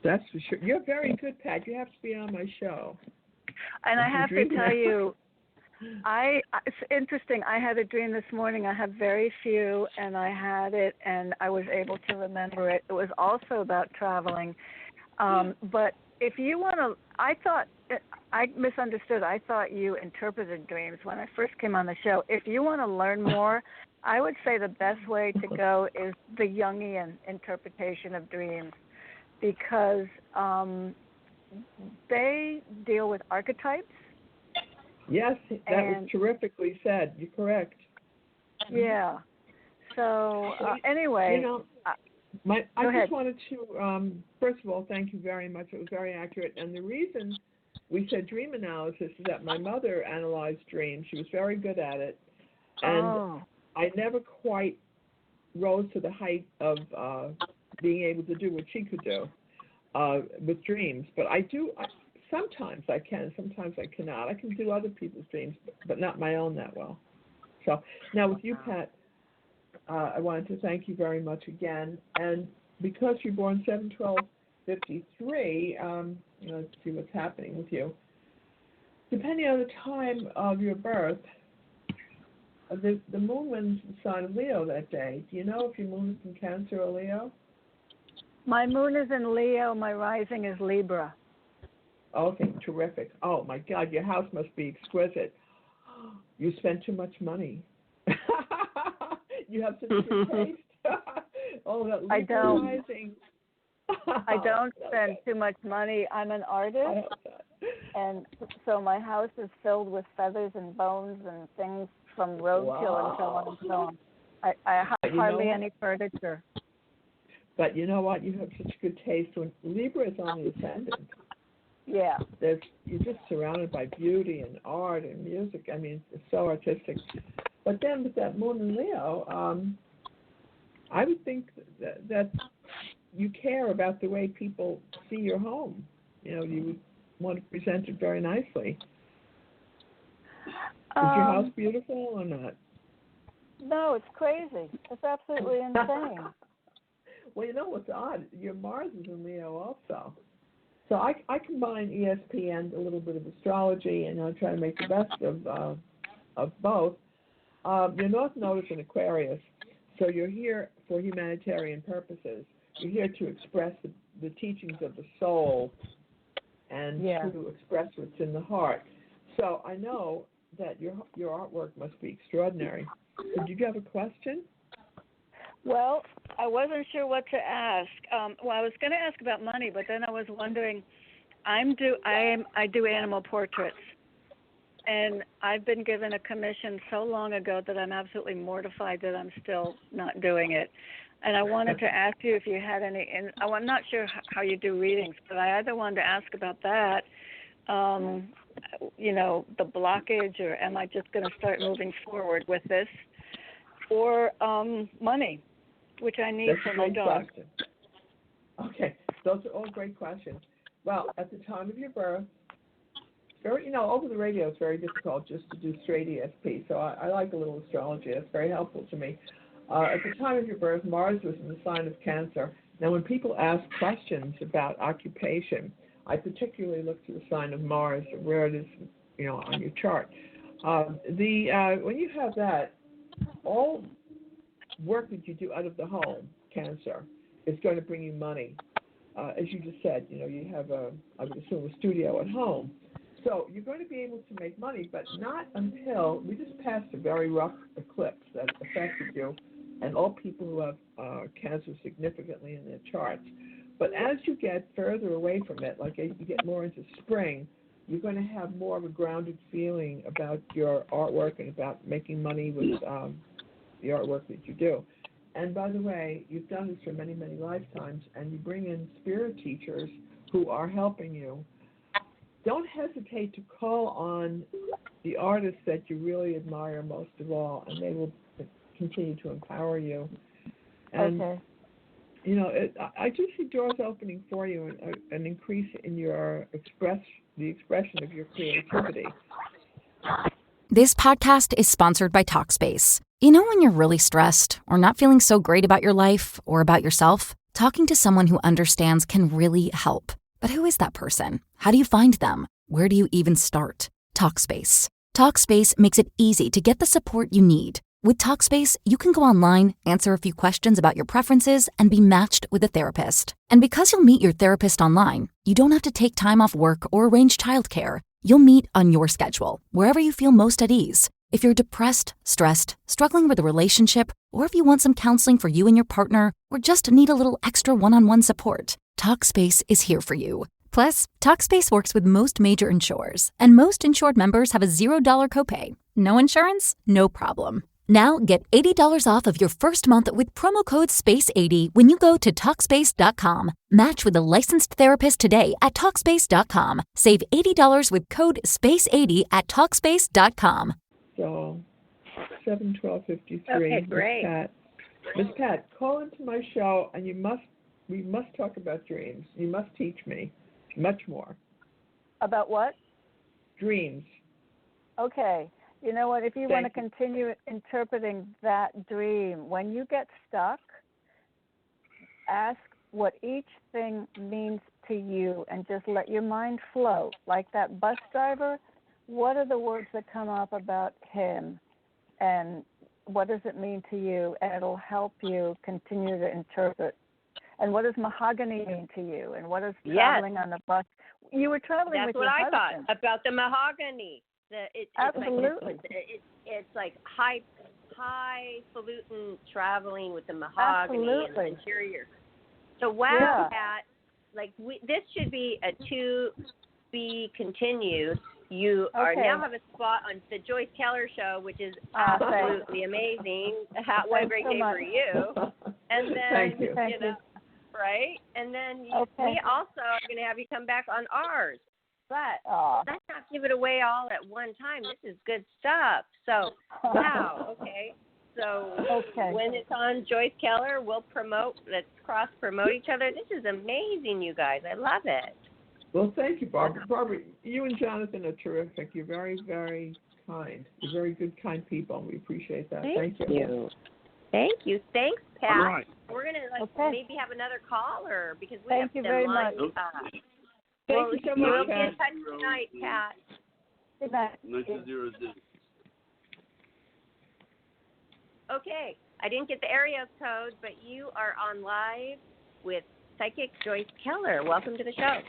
That's for sure. You're very good, Pat. You have to be on my show. And I have to tell you, it's interesting. I had a dream this morning. I have very few, and I had it, and I was able to remember it. It was also about traveling. But if you want to, I misunderstood. I thought you interpreted dreams when I first came on the show. If you want to learn more, I would say the best way to go is the Jungian interpretation of dreams, because they deal with archetypes. Yes, that was terrifically said. You're correct. Yeah. So anyway, I just wanted to, first of all, thank you very much. It was very accurate. And the reason we said dream analysis is that my mother analyzed dreams. She was very good at it. And I never quite rose to the height of being able to do what she could do with dreams. But I do, sometimes I can, sometimes I cannot. I can do other people's dreams, but not my own that well. So now with you, Pat, I wanted to thank you very much again. And because you're born 7/12/53, let's see what's happening with you. Depending on the time of your birth, the moon wins the sign of Leo that day. Do you know if your moon is in Cancer or Leo? My moon is in Leo. My rising is Libra. Okay, terrific. Oh, my God, your house must be exquisite. You spend too much money. You have such good taste. Oh, that Libra rising. I don't spend too much money. I'm an artist, and so my house is filled with feathers and bones and things from roadkill and so on and so on. I have hardly any furniture. But you know what? You have such good taste. When Libra is on the ascendant, yeah, you're just surrounded by beauty and art and music. I mean, it's so artistic. But then with that moon in Leo, I would think that you care about the way people see your home. You would want to present it very nicely. Is your house beautiful or not? No, it's crazy. It's absolutely insane. Well, you know what's odd? Your Mars is in Leo also. So I combine ESP and a little bit of astrology, and I try to make the best of both. Your North Node is in Aquarius, so you're here for humanitarian purposes. You're here to express the teachings of the soul and to express what's in the heart. So I know that your artwork must be extraordinary. Did you have a question? Well, I wasn't sure what to ask. I was going to ask about money, but then I was wondering, I do animal portraits, and I've been given a commission so long ago that I'm absolutely mortified that I'm still not doing it. And I wanted to ask you if you had any, and I'm not sure how you do readings, but I either wanted to ask about that, the blockage, or am I just going to start moving forward with this, or money, which I need for my dog. Question. Okay, those are all great questions. Well, at the time of your birth, over the radio it's very difficult just to do straight ESP, so I like a little astrology. That's very helpful to me. At the time of your birth, Mars was in the sign of Cancer. Now, when people ask questions about occupation, I particularly look to the sign of Mars, where it is, on your chart. When you have that, all work that you do out of the home, Cancer, is going to bring you money. as you just said, you have I would assume, a studio at home. So you're going to be able to make money, but not until we just passed a very rough eclipse that affected you and all people who have Cancer significantly in their charts. But as you get further away from it, like you get more into spring, you're going to have more of a grounded feeling about your artwork and about making money with the artwork that you do. And by the way, you've done this for many, many lifetimes, and you bring in spirit teachers who are helping you. Don't hesitate to call on the artists that you really admire most of all, and they will continue to empower you. And, okay. I do see doors opening for you, and an increase in the expression of your creativity. This podcast is sponsored by Talkspace. You know when you're really stressed or not feeling so great about your life or about yourself? Talking to someone who understands can really help. But who is that person? How do you find them? Where do you even start? Talkspace. Talkspace makes it easy to get the support you need. With Talkspace, you can go online, answer a few questions about your preferences, and be matched with a therapist. And because you'll meet your therapist online, you don't have to take time off work or arrange childcare. You'll meet on your schedule, wherever you feel most at ease. If you're depressed, stressed, struggling with a relationship, or if you want some counseling for you and your partner, or just need a little extra one-on-one support, Talkspace is here for you. Plus, Talkspace works with most major insurers, and most insured members have a $0 copay. No insurance? No problem. Now get $80 off of your first month with promo code SPACE80 when you go to Talkspace.com. Match with a licensed therapist today at Talkspace.com. Save $80 with code SPACE80 at Talkspace.com. So, 7/12/53. Okay, great. Miss Pat, call into my show, and we must talk about dreams. You must teach me much more. About what? Dreams. Okay. You know what? If you want to continue interpreting that dream, when you get stuck, ask what each thing means to you and just let your mind float. Like that bus driver, what are the words that come up about him? And what does it mean to you? And it'll help you continue to interpret. And what does mahogany mean to you? And what is traveling on the bus? You were traveling with your husband. That's what I thought about the mahogany. Absolutely. It's like highfalutin traveling with the mahogany and the interior. So Pat, this should be a to be continued. You are now have a spot on the Joyce Keller show, which is absolutely amazing. What a great day for you! And then Thank you. Right? And then we also are going to have you come back on ours. But let's not give it away all at one time. This is good stuff. So, wow, okay. So when it's on Joyce Keller, we'll promote. Let's cross-promote each other. This is amazing, you guys. I love it. Well, thank you, Barbara. Barbara, you and Jonathan are terrific. You're very, very kind. You're very good, kind people. We appreciate that. Thank you. Thank you. Thanks, Pat. All right. We're going to maybe have another caller because we Thank have you very much. Thank you so much, we'll Pat. be in touch tonight, Pat. Good night. 920. Okay, I didn't get the area code, but you are on live with Psychic Joyce Keller. Welcome to the show.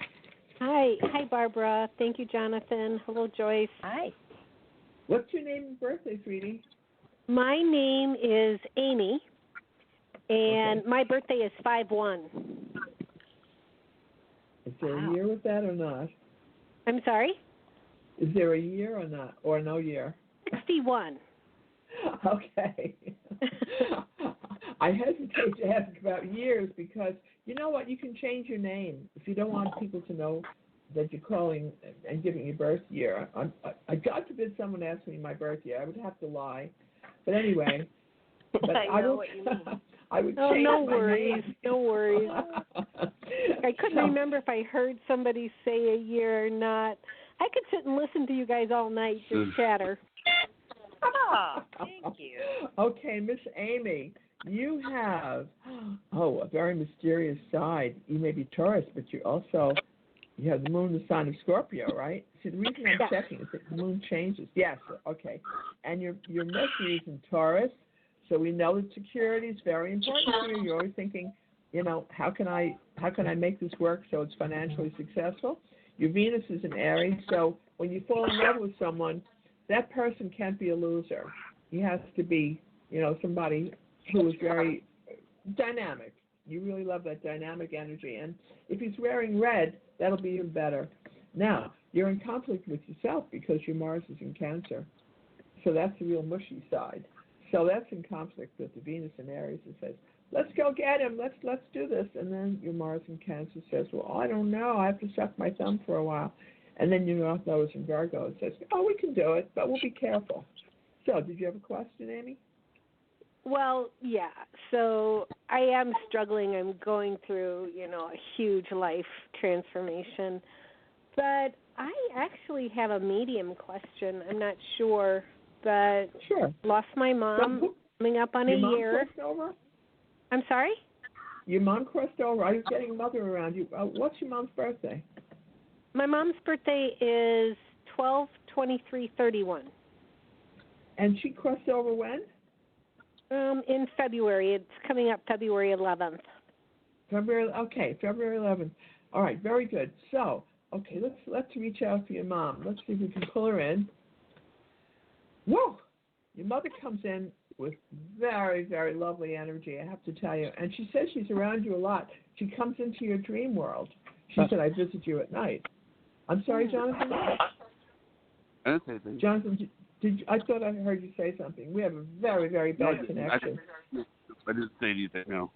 Hi, Barbara. Thank you, Jonathan. Hello, Joyce. Hi. What's your name and birthday, sweetie? My name is Amy, and my birthday is 5/1. Is there a year with that or not? I'm sorry? Is there a year or not, or no year? 61. Okay. I hesitate to ask about years because, you know what, you can change your name. If you don't want people to know that you're calling and giving your birth year. God forbid someone asked me my birth year. I would have to lie. But anyway. But I know what you mean. I would change no my worries. name. No worries. I couldn't remember if I heard somebody say a year or not. I could sit and listen to you guys all night, just chatter. Oh, thank you. Okay, Miss Amy, you have, a very mysterious side. You may be Taurus, but you have the moon, the sign of Scorpio, right? See, the reason I'm checking is that the moon changes. Yes, okay. And your Mercury is in Taurus, so we know that security is very important to you. You're always thinking how can I make this work so it's financially successful? Your Venus is in Aries, so when you fall in love with someone, that person can't be a loser. He has to be, somebody who is very dynamic. You really love that dynamic energy. And if he's wearing red, that'll be even better. Now, you're in conflict with yourself because your Mars is in Cancer. So that's the real mushy side. So that's in conflict with the Venus in Aries. It says, let's go get him. Let's do this. And then your Mars in Cancer says, well, I don't know. I have to suck my thumb for a while. And then your North Node in Virgo. It says, oh, we can do it, but we'll be careful. So did you have a question, Amy? Well, yeah. So I am struggling. I'm going through, a huge life transformation. But I actually have a medium question. I'm not sure. But sure. Lost my mom coming up on a year. Your mom crossed over? I'm sorry? Your mom crossed over. Are you getting a mother around you? What's your mom's birthday? My mom's birthday is 12/23/31. And she crossed over when? In February. It's coming up February 11th. February 11th. All right, very good. So, okay, let's reach out for your mom. Let's see if we can pull her in. Whoa! Your mother comes in with very, very lovely energy, I have to tell you. And she says she's around you a lot. She comes into your dream world. She said, I visit you at night. I'm sorry, Jonathan? Jonathan, I thought I heard you say something. We have a very, very bad connection. I didn't say anything, no.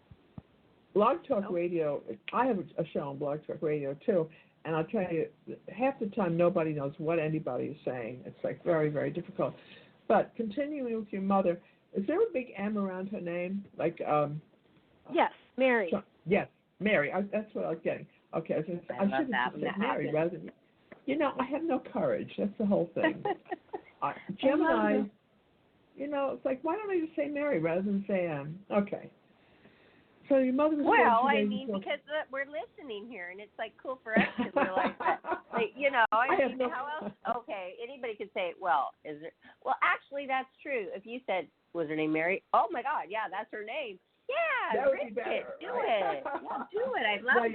Blog Talk Radio, I have a show on Blog Talk Radio, too. And I'll tell you, half the time nobody knows what anybody is saying. It's like very, very difficult. But continuing with your mother, is there a big M around her name? Like yes, Mary. Yes, Mary. That's what I was getting. Okay, I should have said Mary rather than. I have no courage. That's the whole thing. Gemini, it's like, why don't I just say Mary rather than say M? Okay. So your mother was because we're listening here, and it's like cool for us to realize that. How else? Okay, anybody could say, well, is it? Well, actually, that's true. If you said, was her name Mary? Oh my God, yeah, that's her name. Yeah, that would be better. Do it. Yeah, do it. I love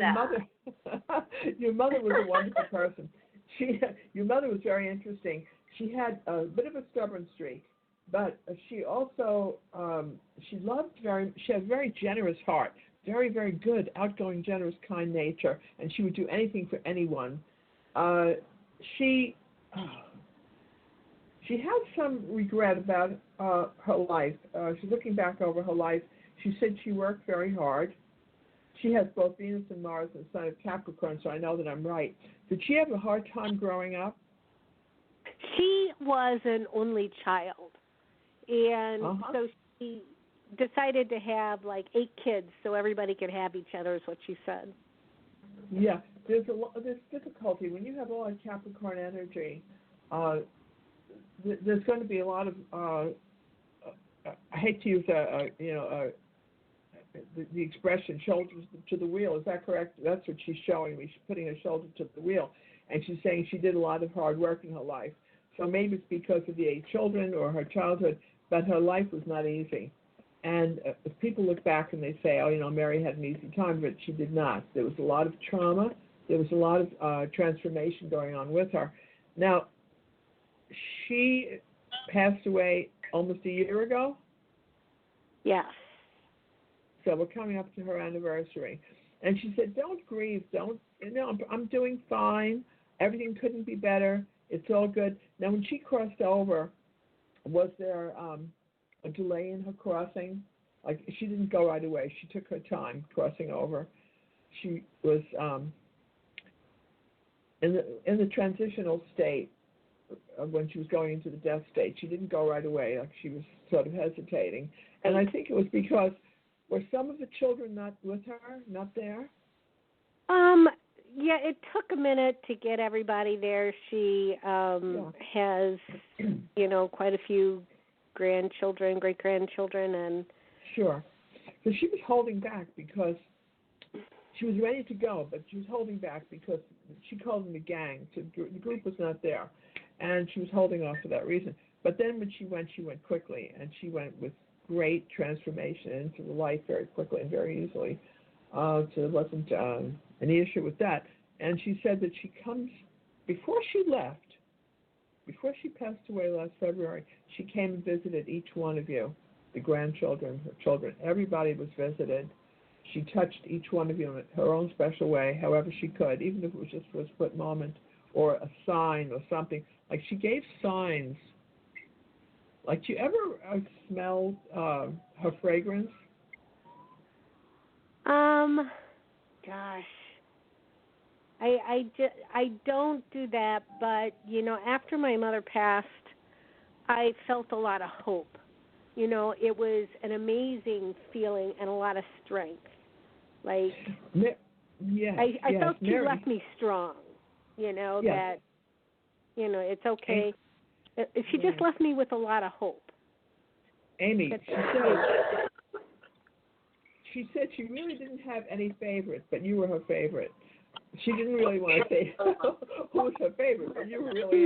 that. Your mother was a wonderful person. Your mother was very interesting. She had a bit of a stubborn streak. But she also, she had a very generous heart, very, very good, outgoing, generous, kind nature, and she would do anything for anyone. She has some regret about her life. She's looking back over her life. She said she worked very hard. She has both Venus and Mars and Sun of Capricorn, so I know that I'm right. Did she have a hard time growing up? She was an only child. And so she decided to have like 8 kids so everybody could have each other, is what she said. Yeah, there's difficulty. When you have all that Capricorn energy, there's going to be a lot of, I hate to use the expression shoulders to the wheel. Is that correct? That's what she's showing me. She's putting her shoulder to the wheel. And she's saying she did a lot of hard work in her life. So maybe it's because of the 8 children or her childhood, but her life was not easy. And if people look back and they say, Mary had an easy time, but she did not. There was a lot of trauma. There was a lot of transformation going on with her. Now, she passed away almost a year ago? Yes. So we're coming up to her anniversary. And she said, don't grieve. I'm doing fine. Everything couldn't be better. It's all good. Now, when she crossed over, was there a delay in her crossing? Like, she didn't go right away. She took her time crossing over. She was in the transitional state when she was going into the death state. She didn't go right away. Like, she was sort of hesitating. And I think it was because, were some of the children not with her, not there? Yeah, it took a minute to get everybody there. She has, quite a few grandchildren, great-grandchildren, and sure. So she was holding back because she was ready to go, but she was holding back because she called them a gang. So the group was not there, and she was holding off for that reason. But then when she went quickly, and she went with great transformation into the light very quickly and very easily. So there wasn't any issue with that. And she said that she comes, before she passed away last February, she came and visited each one of you, the grandchildren, her children. Everybody was visited. She touched each one of you in her own special way, however she could, even if it was just for a split moment or a sign or something. Like she gave signs. Like, do you ever smell her fragrance? Gosh. I don't do that, but, you know, after my mother passed, I felt a lot of hope. You know, it was an amazing feeling and a lot of strength. Like, I felt she left me strong, you know, that, you know, it's okay. She just left me with a lot of hope. Amy, she said she really didn't have any favorites, but you were her favorite. She didn't really want to say who was her favorite, but you were really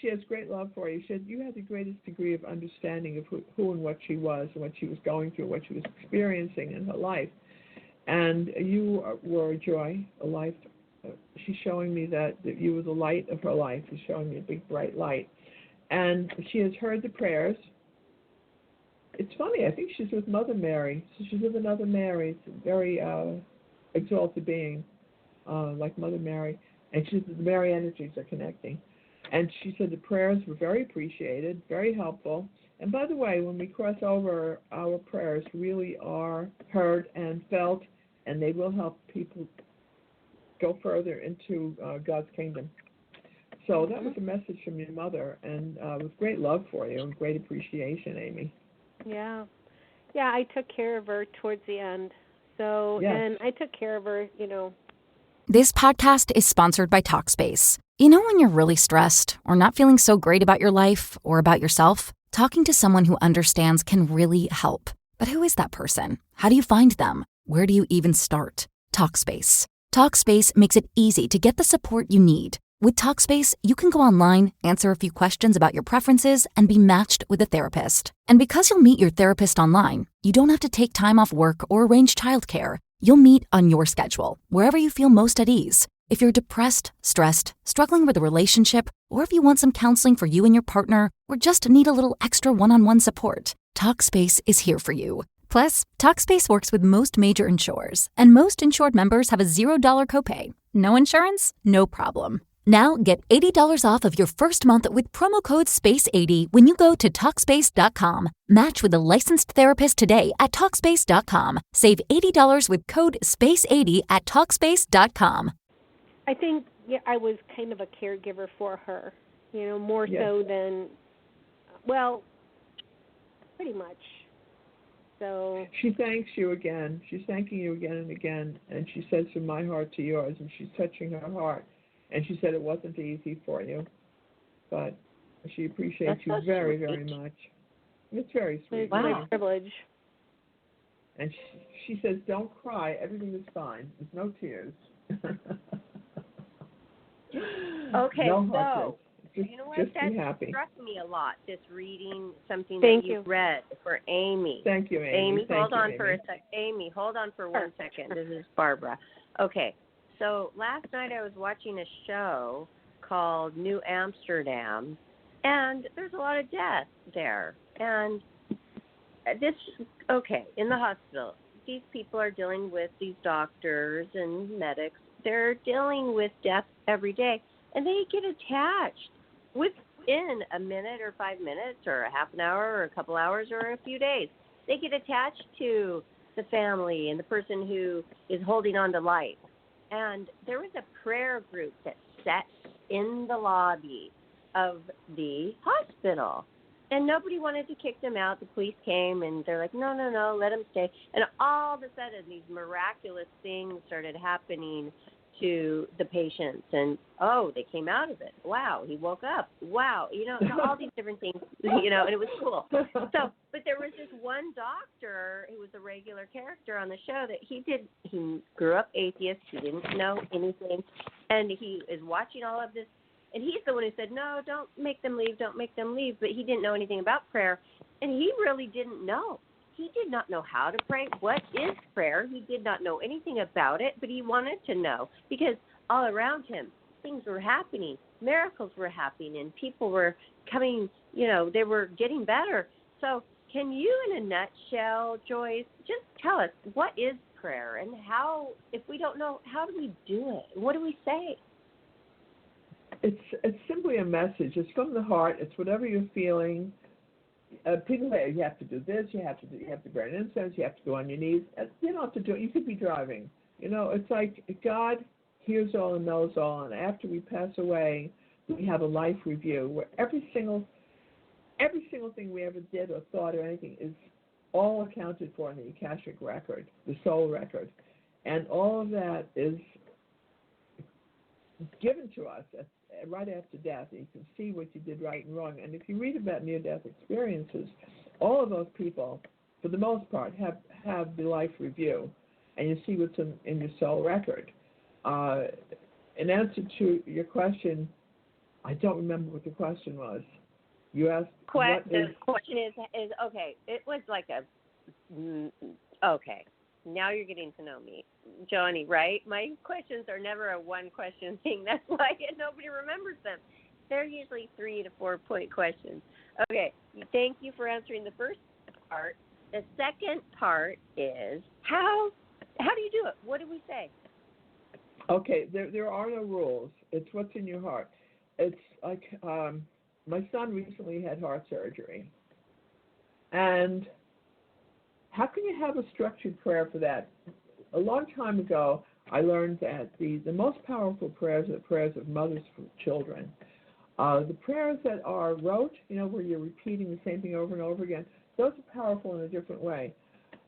she has great love for you. She said you had the greatest degree of understanding of who and what she was and what she was going through, what she was experiencing in her life. And you were a joy, a life. She's showing me that you were the light of her life. She's showing me a big, bright light. And she has heard the prayers. It's funny, I think she's with Mother Mary. So she's with another Mary. It's a very exalted being, like Mother Mary. And the Mary energies are connecting. And she said the prayers were very appreciated, very helpful. And by the way, when we cross over, our prayers really are heard and felt, and they will help people go further into God's kingdom. So that was a message from your mother, and with great love for you and great appreciation, Amy. Yeah, I took care of her towards the end. So, and I took care of her, you know. This podcast is sponsored by Talkspace. You know when you're really stressed or not feeling so great about your life or about yourself? Talking to someone who understands can really help. But who is that person? How do you find them? Where do you even start? Talkspace. Talkspace makes it easy to get the support you need. With Talkspace, you can go online, answer a few questions about your preferences, and be matched with a therapist. And because you'll meet your therapist online, you don't have to take time off work or arrange childcare. You'll meet on your schedule, wherever you feel most at ease. If you're depressed, stressed, struggling with a relationship, or if you want some counseling for you and your partner, or just need a little extra one-on-one support, Talkspace is here for you. Plus, Talkspace works with most major insurers, and most insured members have a $0 copay. No insurance? No problem. Now get $80 off of your first month with promo code SPACE80 when you go to Talkspace.com. Match with a licensed therapist today at Talkspace.com. Save $80 with code SPACE80 at Talkspace.com. I think I was kind of a caregiver for her, you know, more so than, well, pretty much. So she thanks you again. She's thanking you again and again, and she says from my heart to yours, and she's touching her heart. And she said it wasn't easy for you, but she appreciates you very, very much. It's very sweet. It's my privilege. And she says, don't cry. Everything is fine. There's no tears. Okay, no so just, you know what? Just that be happy. struck me a lot, just reading something Thank that you read for Amy. Thank you, Amy. Hold on for a sec. Amy, hold on for 1 second. This is Barbara. Okay. So last night I was watching a show called New Amsterdam, and there's a lot of death there. And in the hospital, these people are dealing with, these doctors and medics, they're dealing with death every day, and they get attached within a minute or 5 minutes or a half an hour or a couple hours or a few days. They get attached to the family and the person who is holding on to life. And there was a prayer group that sat in the lobby of the hospital. And nobody wanted to kick them out. The police came, and they're like, no, let them stay. And all of a sudden, these miraculous things started happening to the patients. And, they came out of it. Wow, he woke up. Wow, all these different things, and it was cool. So, but there was this one doctor who was a regular character on the show that he grew up atheist. He didn't know anything. And he is watching all of this. And he's the one who said, no, don't make them leave. But he didn't know anything about prayer. And he really didn't know. he did not know how to pray. What is prayer? He did not know anything about it, but he wanted to know because all around him, things were happening. Miracles were happening, and people were coming, they were getting better. So can you, in a nutshell, Joyce, just tell us what is prayer and how, if we don't know, how do we do it? What do we say? It's simply a message. It's from the heart. It's whatever you're feeling. People say you have to do this, you have to burn incense, you have to go on your knees. You don't have to do it. You could be driving. It's like God hears all and knows all, and after we pass away, we have a life review where every single thing we ever did or thought or anything is all accounted for in the Akashic record, the soul record, and all of that is given to us right after death. You can see what you did right and wrong. And if you read about near-death experiences, all of those people, for the most part, have the life review, and you see what's in your soul record. In answer to your question, I don't remember what the question was. You asked the question is okay. It was like okay. Now you're getting to know me, Johnny, right? My questions are never a one-question thing. That's why nobody remembers them. They're usually 3 to 4 point questions. Okay, thank you for answering the first part. The second part is how do you do it? What do we say? Okay, there are no rules. It's what's in your heart. It's like my son recently had heart surgery, and how can you have a structured prayer for that? A long time ago, I learned that the most powerful prayers are the prayers of mothers for children. The prayers that are rote, where you're repeating the same thing over and over again, those are powerful in a different way.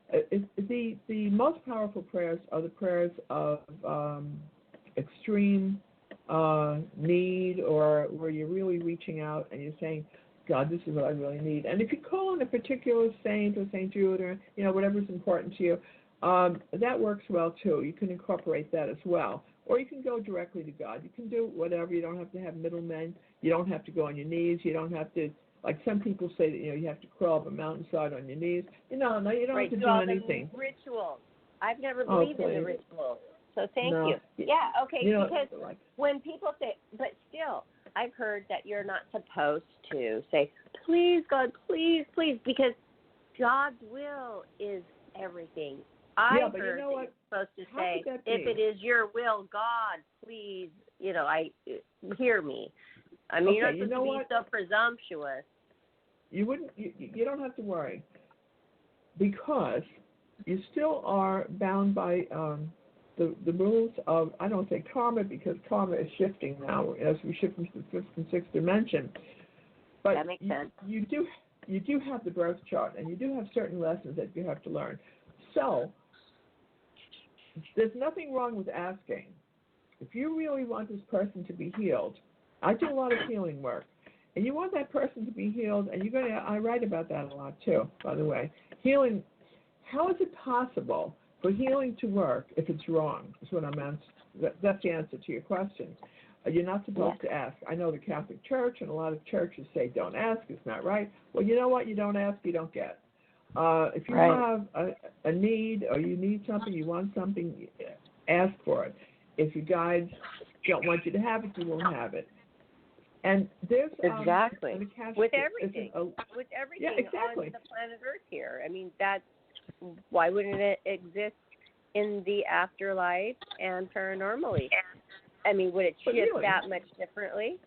The most powerful prayers are the prayers of extreme need, or where you're really reaching out and you're saying, God, this is what I really need. And if you call on a particular saint or St. Jude or, whatever's important to you, that works well too. You can incorporate that as well. Or you can go directly to God. You can do whatever. You don't have to have middlemen. You don't have to go on your knees. You don't have to, like some people say that, you have to crawl up a mountainside on your knees. No, you don't have to do anything. Rituals. I've never believed in the rituals. So thank you. Yeah, okay, because when people say, but still, I've heard that you're not supposed to say, please, God, please, please, because God's will is everything. I've heard that you're supposed to say, if it is your will, God, please, hear me. I mean, you're not supposed to be so presumptuous. You don't have to worry, because you still are bound by the rules of, I don't say karma, because karma is shifting now as we shift into the fifth and sixth dimension. But that makes sense. You do have the birth chart, and you do have certain lessons that you have to learn. So there's nothing wrong with asking. If you really want this person to be healed, I do a lot of healing work, and you want that person to be healed, and I write about that a lot too, by the way. Healing, how is it possible for healing to work if it's wrong? Is what I'm answering. That's the answer to your question. You're not supposed to ask. I know the Catholic Church and a lot of churches say don't ask, it's not right. Well, you know what? You don't ask, you don't get. If you have a need, or you need something, you want something, ask for it. If your guides don't want you to have it, you won't have it. And there's exactly with everything, on the planet Earth here. I mean, that's why wouldn't it exist in the afterlife and paranormally? I mean, would it shift that much differently?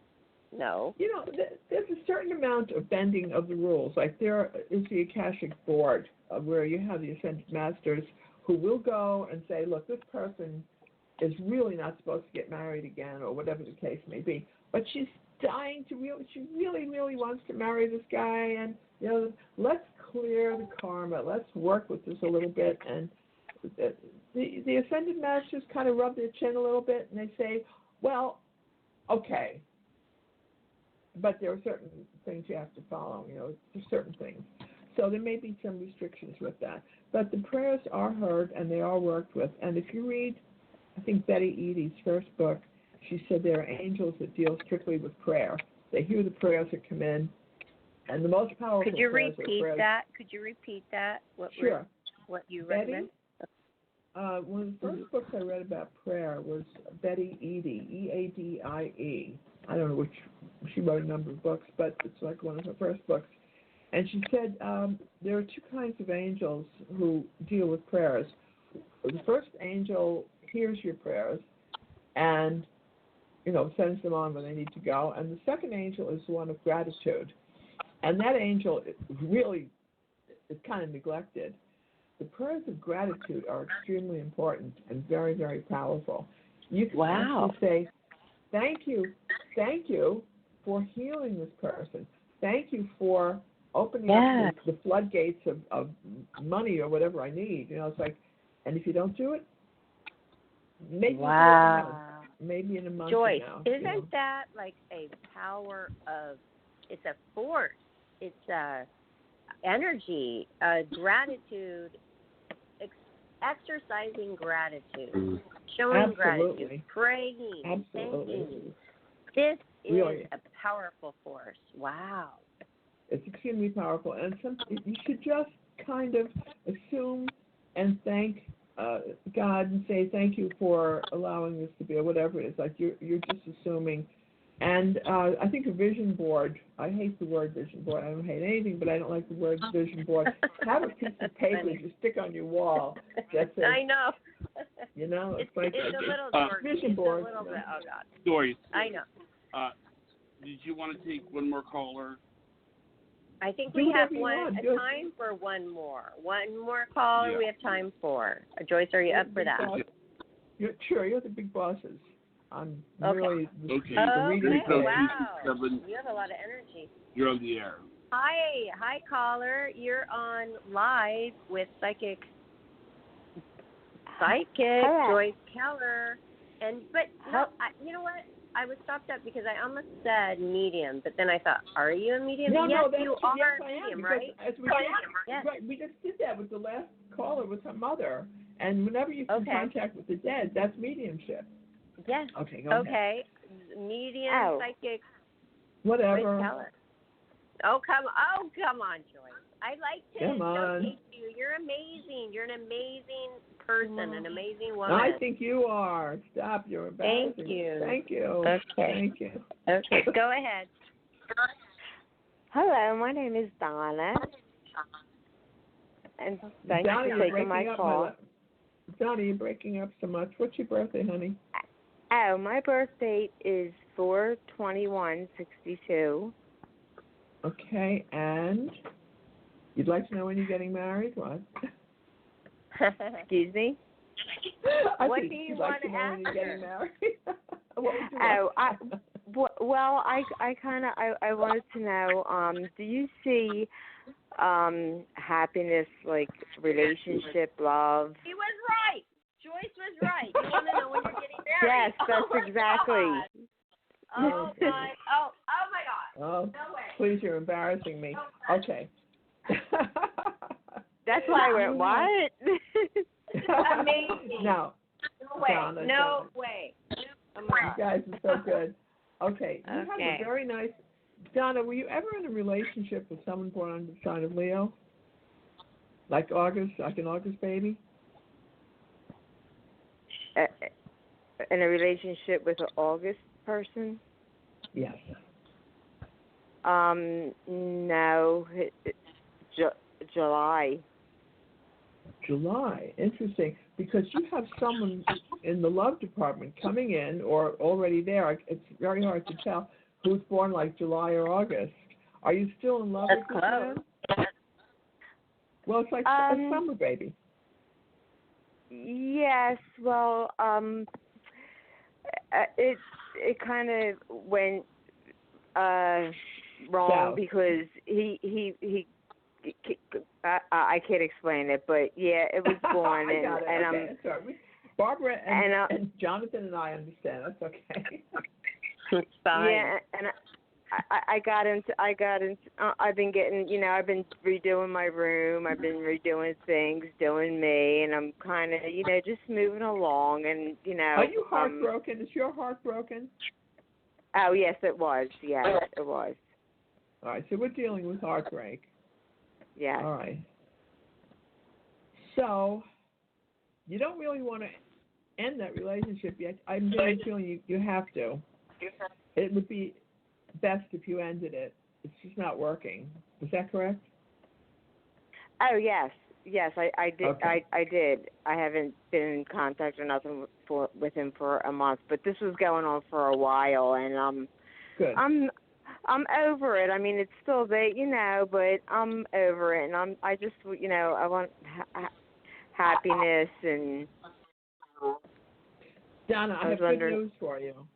No. There's a certain amount of bending of the rules. Like there is the Akashic Board, where you have the Ascended Masters who will go and say, look, this person is really not supposed to get married again, or whatever the case may be. But she's dying to she really, really wants to marry this guy, and, let's clear the karma. Let's work with this a little bit. And the Ascended Masters kind of rub their chin a little bit, and they say, well, okay, but there are certain things you have to follow, there's certain things. So there may be some restrictions with that. But the prayers are heard, and they are worked with. And if you read, I think, Betty Eadie's first book, she said there are angels that deal strictly with prayer. They hear the prayers that come in, And the most powerful Could you prayers are repeat prayers. that? Could you repeat that? Sure. What you Betty, recommend? one of the first books I read about prayer was Betty Eadie, Eadie. I don't know which, she wrote a number of books, but it's like one of her first books. And she said there are two kinds of angels who deal with prayers. The first angel hears your prayers and, sends them on when they need to go. And the second angel is the one of gratitude. And that angel really is kind of neglected. The prayers of gratitude are extremely important and very, very powerful. You can actually say, thank you for healing this person. Thank you for opening up the floodgates of money or whatever I need. It's like, and if you don't do it, maybe maybe in a month. Joyce, isn't that like a power of? It's a force. It's a energy, gratitude, exercising gratitude, showing gratitude, praying, thanking. This is a powerful force. Wow. It's extremely powerful, and you should just kind of assume and thank God and say thank you for allowing this to be, or whatever it is. Like you're just assuming. And I think a vision board, I hate the word vision board. I don't hate anything, but I don't like the word vision board. Have a piece of paper you stick on your wall that says, I know. It's like it's a little vision board. It's a little bit, oh, God. Joyce. I know. Did you want to take one more caller? I think we have time for one more. One more caller we have time for. Joyce, are you up for that? Sure, you're the big bosses. I'm really okay. Wow. You 302-67. have a lot of energy. You're on the air. Hi, caller. You're on live with psychic Joyce Keller. You know what? I was stopped up because I almost said medium, but then I thought, are you a medium? No, yes, you are a medium, right? We just did that with the last caller with her mother. And whenever you can contact with the dead, that's mediumship. Yes. Okay, go ahead. Medium, psychic. Whatever. Oh, come on, Joyce. I like to showcase you. You're amazing. You're an amazing person, an amazing woman. I think you are. Stop. You're embarrassing. Thank you. Okay. Thank you. Okay, go ahead. Hello, my name is Donna. And thank you for taking my call. Donna, you're breaking up so much. What's your birthday, honey? Oh, my birth date is 4/21/62. Okay, and you'd like to know when you're getting married? What? Excuse me? What do you want to ask when you're getting married? I wanted to know, do you see happiness, like relationship, love? He was right. Joyce was right. You want to know when you're getting married? Yes, that's exactly. Oh my God. Oh, no way. Please, you're embarrassing me. Okay. That's why I went, what? Amazing. No. No way. Donna, no way. You guys are so good. Okay. You have a very nice... Donna, were you ever in a relationship with someone born under the sign of Leo? Like August, like an August baby? In a relationship with an August person? Yes. No. July. July. Interesting. Because you have someone in the love department coming in or already there. It's very hard to tell who's born like July or August. Are you still in love with this man? Well, it's like a summer baby. Yes. Well, it kind of went wrong because he I can't explain it, but yeah, it was born I got it. and okay. Sorry. Barbara and Jonathan and I understand. That's okay. It's fine. Yeah, and I've been getting, I've been redoing my room. I've been redoing things, doing me, and I'm kind of, just moving along. And Are you heartbroken? Is your heart broken? Oh yes, it was. Yes, it was. All right, so we're dealing with heartbreak. Yes. All right. So you don't really want to end that relationship yet. I'm really feeling you have to. It would be best if you ended it. It's just not working. Is that correct? Oh, yes. Yes, I did. Okay. I did. I haven't been in contact or nothing with him for a month, but this was going on for a while, and Good. I'm over it. I mean, it's still there, but I'm over it, and I just, I want happiness and. Donna, I have good news for you.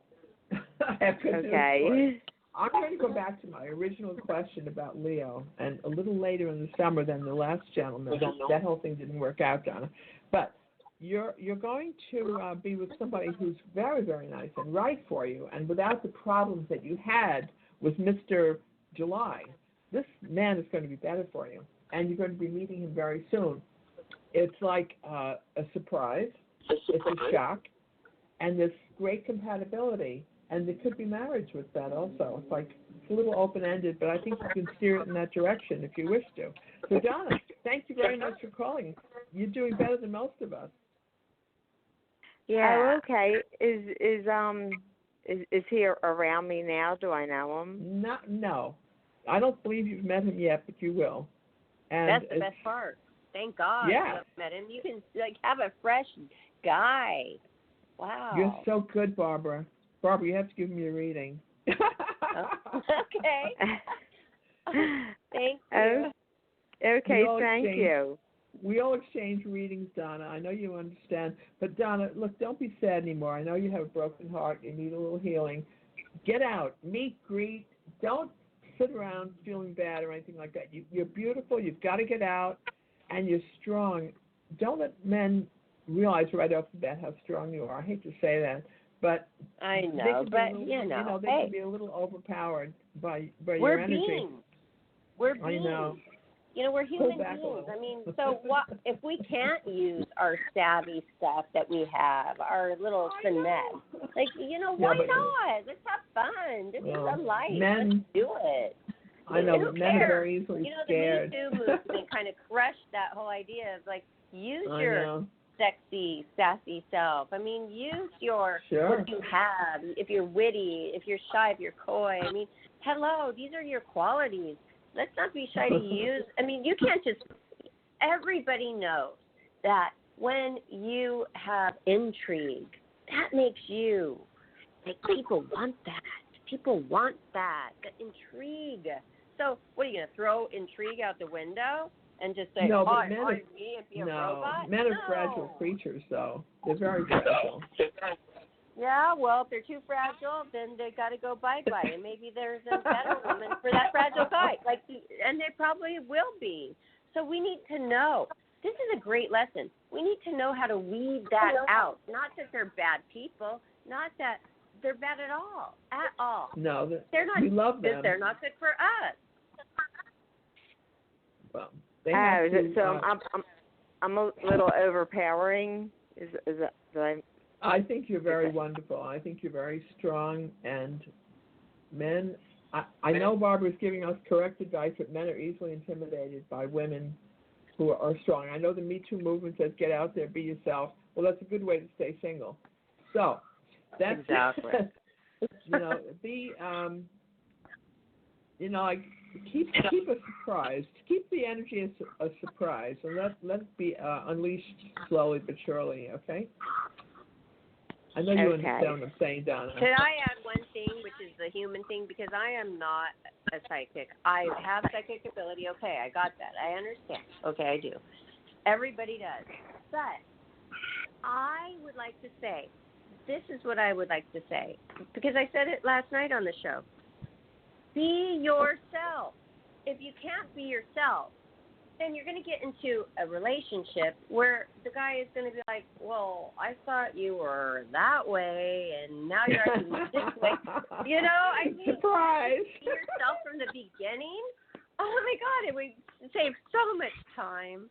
I have good news for you. I'm going to go back to my original question about Leo, and a little later in the summer than the last gentleman. That whole thing didn't work out, Donna. But you're going to be with somebody who's very, very nice and right for you, and without the problems that you had with Mr. July. This man is going to be better for you, and you're going to be meeting him very soon. It's like a surprise. It's a shock, and there's great compatibility. And there could be marriage with that also. It's a little open-ended, but I think you can steer it in that direction if you wish to. So, Donna, thank you very much for calling. You're doing better than most of us. Yeah. Oh, okay. Is he around me now? Do I know him? No. I don't believe you've met him yet, but you will. And that's the best part. Thank God you haven't met him. You can have a fresh guy. Wow. You're so good, Barbara. Barbara, you have to give me a reading. Okay. Thank you. Okay, thank you. We all exchange readings, Donna. I know you understand. But, Donna, look, don't be sad anymore. I know you have a broken heart. You need a little healing. Get out. Meet, greet. Don't sit around feeling bad or anything like that. You're beautiful. You've got to get out. And you're strong. Don't let men realize right off the bat how strong you are. I hate to say that. But I know, they can be a little overpowered by your energy. We're beings. I know. We're human beings. I mean, so what if we can't use our savvy stuff that we have, our little finesse? Why not? Let's have fun. This is a life. Let's do it. I know, but men are very easily scared. The Me Too movement kind of crushed that whole idea of use your sexy, sassy self. I mean, use what you have. If you're witty, if you're shy, if you're coy. I mean, hello, these are your qualities. Let's not be shy to use. I mean, you can't just. Everybody knows that when you have intrigue, that makes you people want that. People want that. The intrigue. So, what are you going to throw intrigue out the window? And just say, no, I want me and be a robot? Men are fragile creatures, though. They're very fragile. Yeah, well, if they're too fragile, then they got to go bye-bye. And maybe there's a better woman for that fragile guy. And they probably will be. So we need to know. This is a great lesson. We need to know how to weed that out. Not that they're bad people. Not that they're bad at all. At all. No, they're not. We love them. They're not good for us. Well, I'm a little overpowering. Is that? I think you're very wonderful. I think you're very strong, and men. I know Barbara's giving us correct advice, but men are easily intimidated by women who are strong. I know the Me Too movement says get out there, be yourself. Well, that's a good way to stay single. So that's exactly. Keep us surprised. Keep the energy as a surprise, and let it be unleashed slowly but surely. Okay. I know you understand what I'm saying, Donna. Could I add one thing, which is the human thing, because I am not a psychic. I have psychic ability. Okay, I got that. I understand. Okay, I do. Everybody does. But I would like to say, this is what I would like to say, because I said it last night on the show. Be yourself. If you can't be yourself, then you're going to get into a relationship where the guy is going to be like, well, I thought you were that way, and now you're acting this way. I mean, surprise. Be yourself from the beginning. Oh, my God, it would save so much time.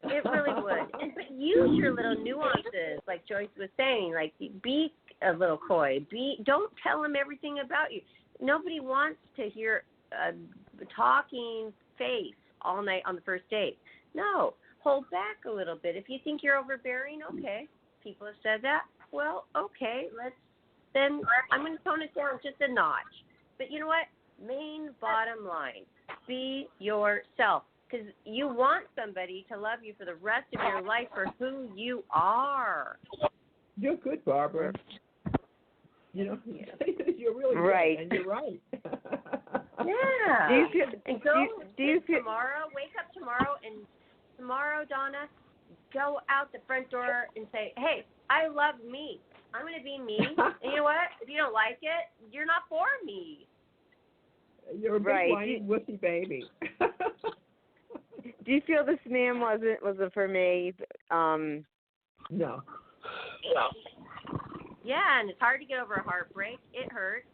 It really would. But use your little nuances, like Joyce was saying. Be a little coy. Don't tell him everything about you. Nobody wants to hear talking face all night on the first date. No, hold back a little bit. If you think you're overbearing, okay. People have said that. Well, okay, then I'm going to tone it down just a notch. But you know what? Main bottom line, be yourself. Because you want somebody to love you for the rest of your life for who you are. You're good, Barbara. You know, you're really right. good, and you're right. Yeah. Do you feel tomorrow, wake up tomorrow, and tomorrow, Donna, go out the front door and say, hey, I love me. I'm going to be me. And you know what? If you don't like it, you're not for me. You're a big whiny wussy baby. Do you feel this man wasn't for me? No. Yeah, and it's hard to get over a heartbreak. It hurts.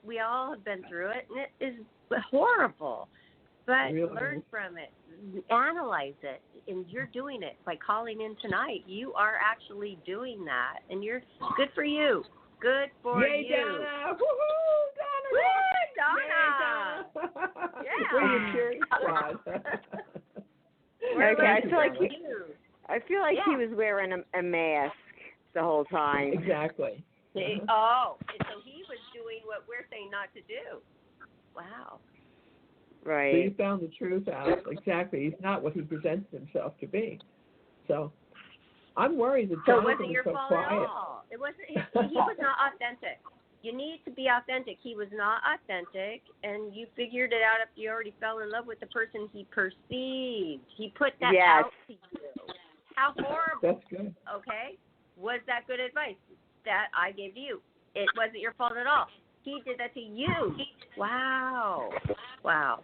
We all have been through it, and it is horrible. But really? Learn from it. Analyze it. And you're doing it by calling in tonight. You are actually doing that. And you're good for you. Good for Yay, you. Donna. Woohoo, Donna. Woo, Donna. Yay, Donna. Yeah. We're your cheering squad. Okay, I feel like Yeah. he was wearing a mask the whole time. Exactly. Oh, so he was doing what we're saying not to do. Wow. Right. So you found the truth out. Exactly. He's not what he presents himself to be. So I'm worried that So it Jonathan wasn't is your so fault quiet. at all. It wasn't. He was not authentic. You need to be authentic. He was not authentic, and you figured it out after you already fell in love with the person he perceived. He put that out to you. How horrible. That's good. Okay? Was that good advice that I gave to you? It wasn't your fault at all. He did that to you. Wow. Wow.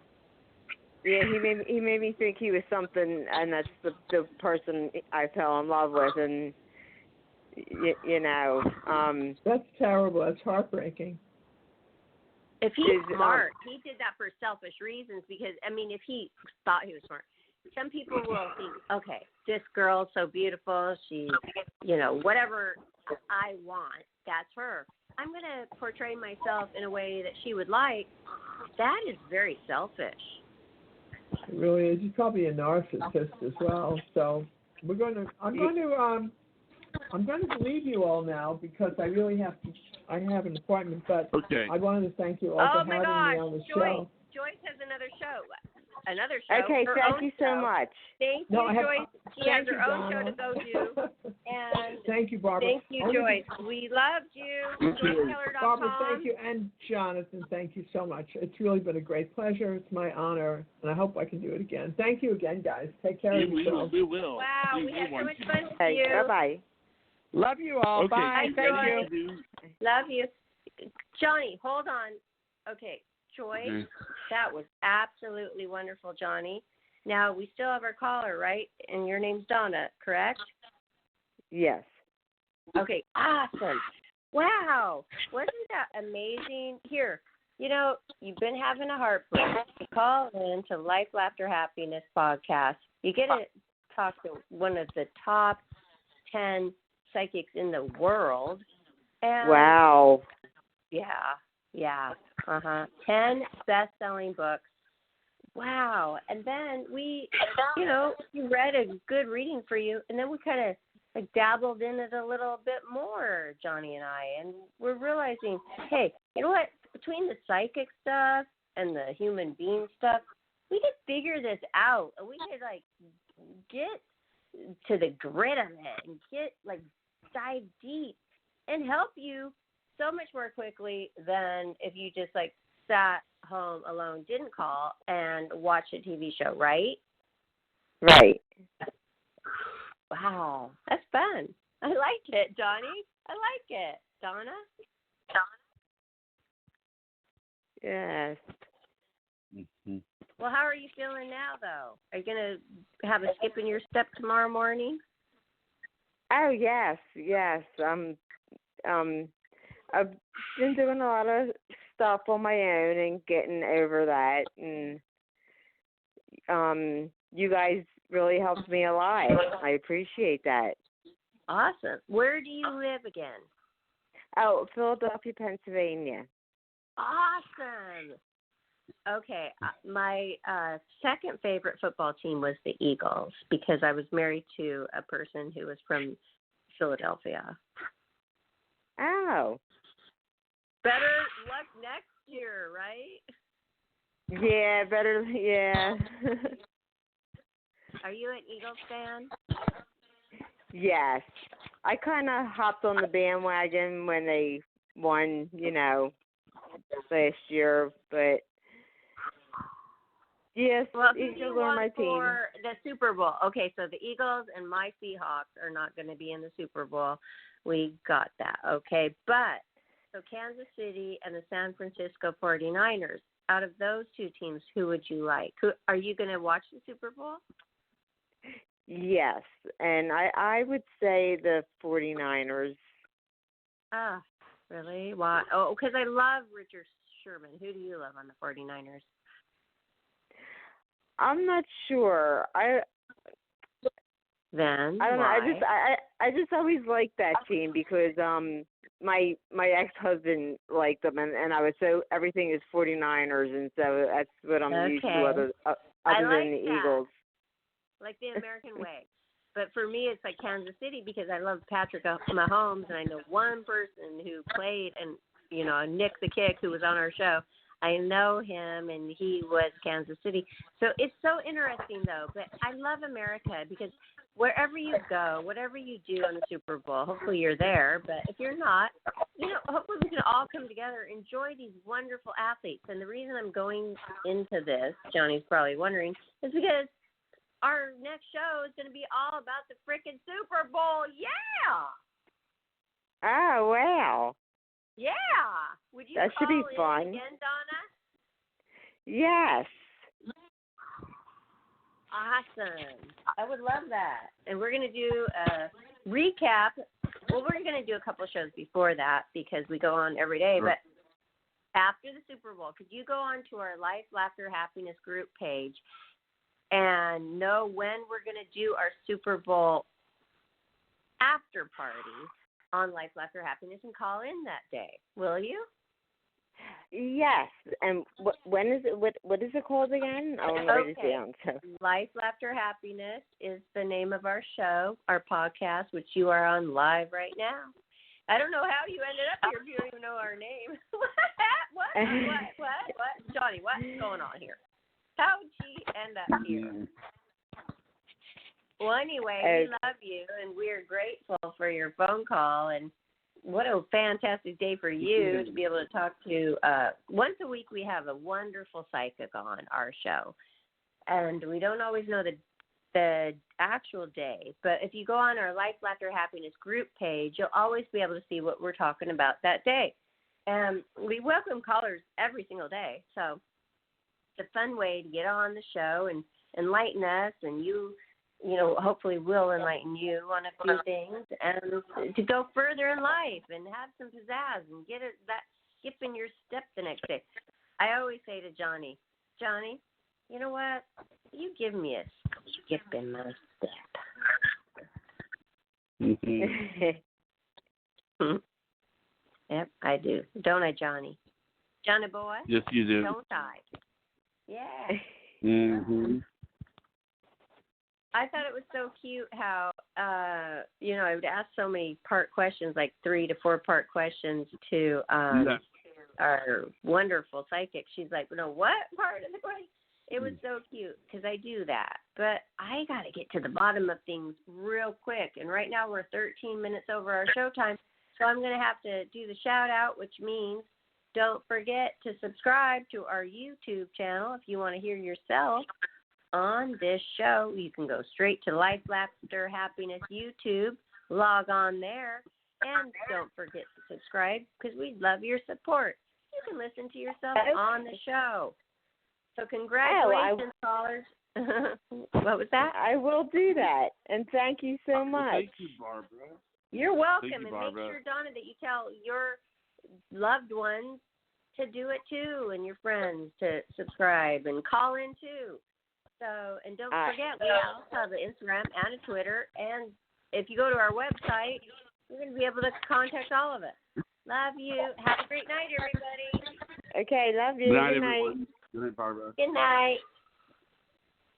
Yeah, he made me think he was something, and that's the person I fell in love with, and you know. That's terrible. That's heartbreaking. If he's smart, he did that for selfish reasons because, I mean, if he thought he was smart, some people will think, okay, this girl's so beautiful, she, you know, whatever I want, that's her. I'm going to portray myself in a way that she would like. That is very selfish. It really is. He's probably a narcissist as well. So I'm going to leave you all now because I really have to. I have an appointment, but I wanted to thank you all for having me on the show. Joyce has another show. Okay, thank you so much. Thank you, Joyce. She has her own show to go to. And thank you, Barbara. Thank you, Joyce. We loved you. JoyceKeller.com. Barbara, thank you, and Jonathan, thank you so much. It's really been a great pleasure. It's my honor, and I hope I can do it again. Thank you again, guys. Take care of yourselves. We will. Wow, we had so much fun with Hey, you. bye-bye. Love you all. Okay. Bye. Bye, Thank you. Love you. Johnny, hold on. Okay, Joyce, that was absolutely wonderful, Johnny. Now, we still have our caller, right? And your name's Donna, correct? Yes. Okay, awesome. Wow. Wasn't that amazing? Here, you know, you've been having a heartbreak. You call in to Life, Laughter, Happiness podcast. You get to talk to one of the top 10 psychics in the world. And Wow. Yeah. 10 best-selling books. Wow. And then we, you know, you read a good reading for you, and then we kind of like dabbled in it a little bit more, Johnny and I, and we're realizing, hey, you know what? Between the psychic stuff and the human being stuff, we could figure this out, and we could like get to the grit of it and dive deep and help you so much more quickly than if you just like sat home alone, didn't call, and watched a TV show, right? Right. Wow, that's fun. I like it, Johnny. I like it. Donna? Yes. Mm-hmm. Well, how are you feeling now, though? Are you going to have a skip in your step tomorrow morning? Oh, yes. I've been doing a lot of stuff on my own and getting over that, and you guys really helped me a lot. I appreciate that. Awesome. Where do you live again? Oh, Philadelphia, Pennsylvania. Awesome. Okay, my second favorite football team was the Eagles because I was married to a person who was from Philadelphia. Oh. Better luck next year, right? Yeah, better, yeah. Are you an Eagles fan? Yes. I kind of hopped on the bandwagon when they won, last year, but yes, well, Eagles are my team. For the Super Bowl. Okay, so the Eagles and my Seahawks are not going to be in the Super Bowl. We got that, okay? But, so Kansas City and the San Francisco 49ers, out of those two teams, who would you like? Are you going to watch the Super Bowl? Yes, and I would say the 49ers. Ah, really? Why? Oh, because I love Richard Sherman. Who do you love on the 49ers? I'm not sure. I don't know. I just always liked that team because my ex-husband liked them, and I was so everything is 49ers, and so that's what I'm used to other than the Eagles. Like the American way. But for me, it's like Kansas City because I love Patrick Mahomes, and I know one person who played, and, Nick the Kick, who was on our show. I know him, and he was Kansas City. So it's so interesting, though. But I love America because wherever you go, whatever you do on the Super Bowl, hopefully you're there. But if you're not, hopefully we can all come together, enjoy these wonderful athletes. And the reason I'm going into this, Johnny's probably wondering, is because our next show is going to be all about the frickin' Super Bowl. Yeah! Oh, wow. Yeah. Would you that should be fun. Again, Donna? Yes. Awesome. I would love that. And we're going to do a recap. Well, we're going to do a couple shows before that because we go on every day. But after the Super Bowl, could you go on to our Life, Laughter, Happiness group page and know when we're going to do our Super Bowl after party on Life, Laughter, Happiness and call in that day? Will you? Yes. And when is it? What is it called again? I want to write it down. So. Life, Laughter, Happiness is the name of our show, our podcast, which you are on live right now. I don't know how you ended up here if you don't even know our name. What? Johnny, what's going on here? How'd she end up here? Well, anyway, we love you, and we're grateful for your phone call, and what a fantastic day for you to be able to talk to. Once a week, we have a wonderful psychic on our show, and we don't always know the actual day, but if you go on our Life, Laughter, Happiness group page, you'll always be able to see what we're talking about that day. And we welcome callers every single day, so it's a fun way to get on the show and enlighten us, and you hopefully will enlighten you on a few things, and to go further in life and have some pizzazz and get that skip in your step the next day. I always say to Johnny, you know what? You give me a skip in my step. Mm-hmm. Yep, I do. Don't I, Johnny? Johnny boy? Yes, you do. Don't I? Yeah. Mm-hmm. I thought it was so cute how, I would ask so many part questions, like 3 to 4 part questions to our wonderful psychic. She's like, no, what part of the question? It was so cute because I do that. But I got to get to the bottom of things real quick. And right now we're 13 minutes over our show time. So I'm going to have to do the shout out, which means don't forget to subscribe to our YouTube channel if you want to hear yourself on this show. You can go straight to Life, Laughter, Happiness YouTube, log on there, and don't forget to subscribe because we'd love your support. You can listen to yourself on the show. So congratulations, callers. What was that? I will do that, and thank you so much. Thank you, Barbara. You're welcome, Thank you, and Barbara. make sure, Donna, that you tell your loved ones to do it too, and your friends to subscribe and call in too. So, and don't forget, we also have an Instagram and a Twitter, and if you go to our website, you're going to be able to contact all of us. Love you. Have a great night, everybody. Okay, love you. Good night, Good night. everyone. Good night, Barbara. Good night.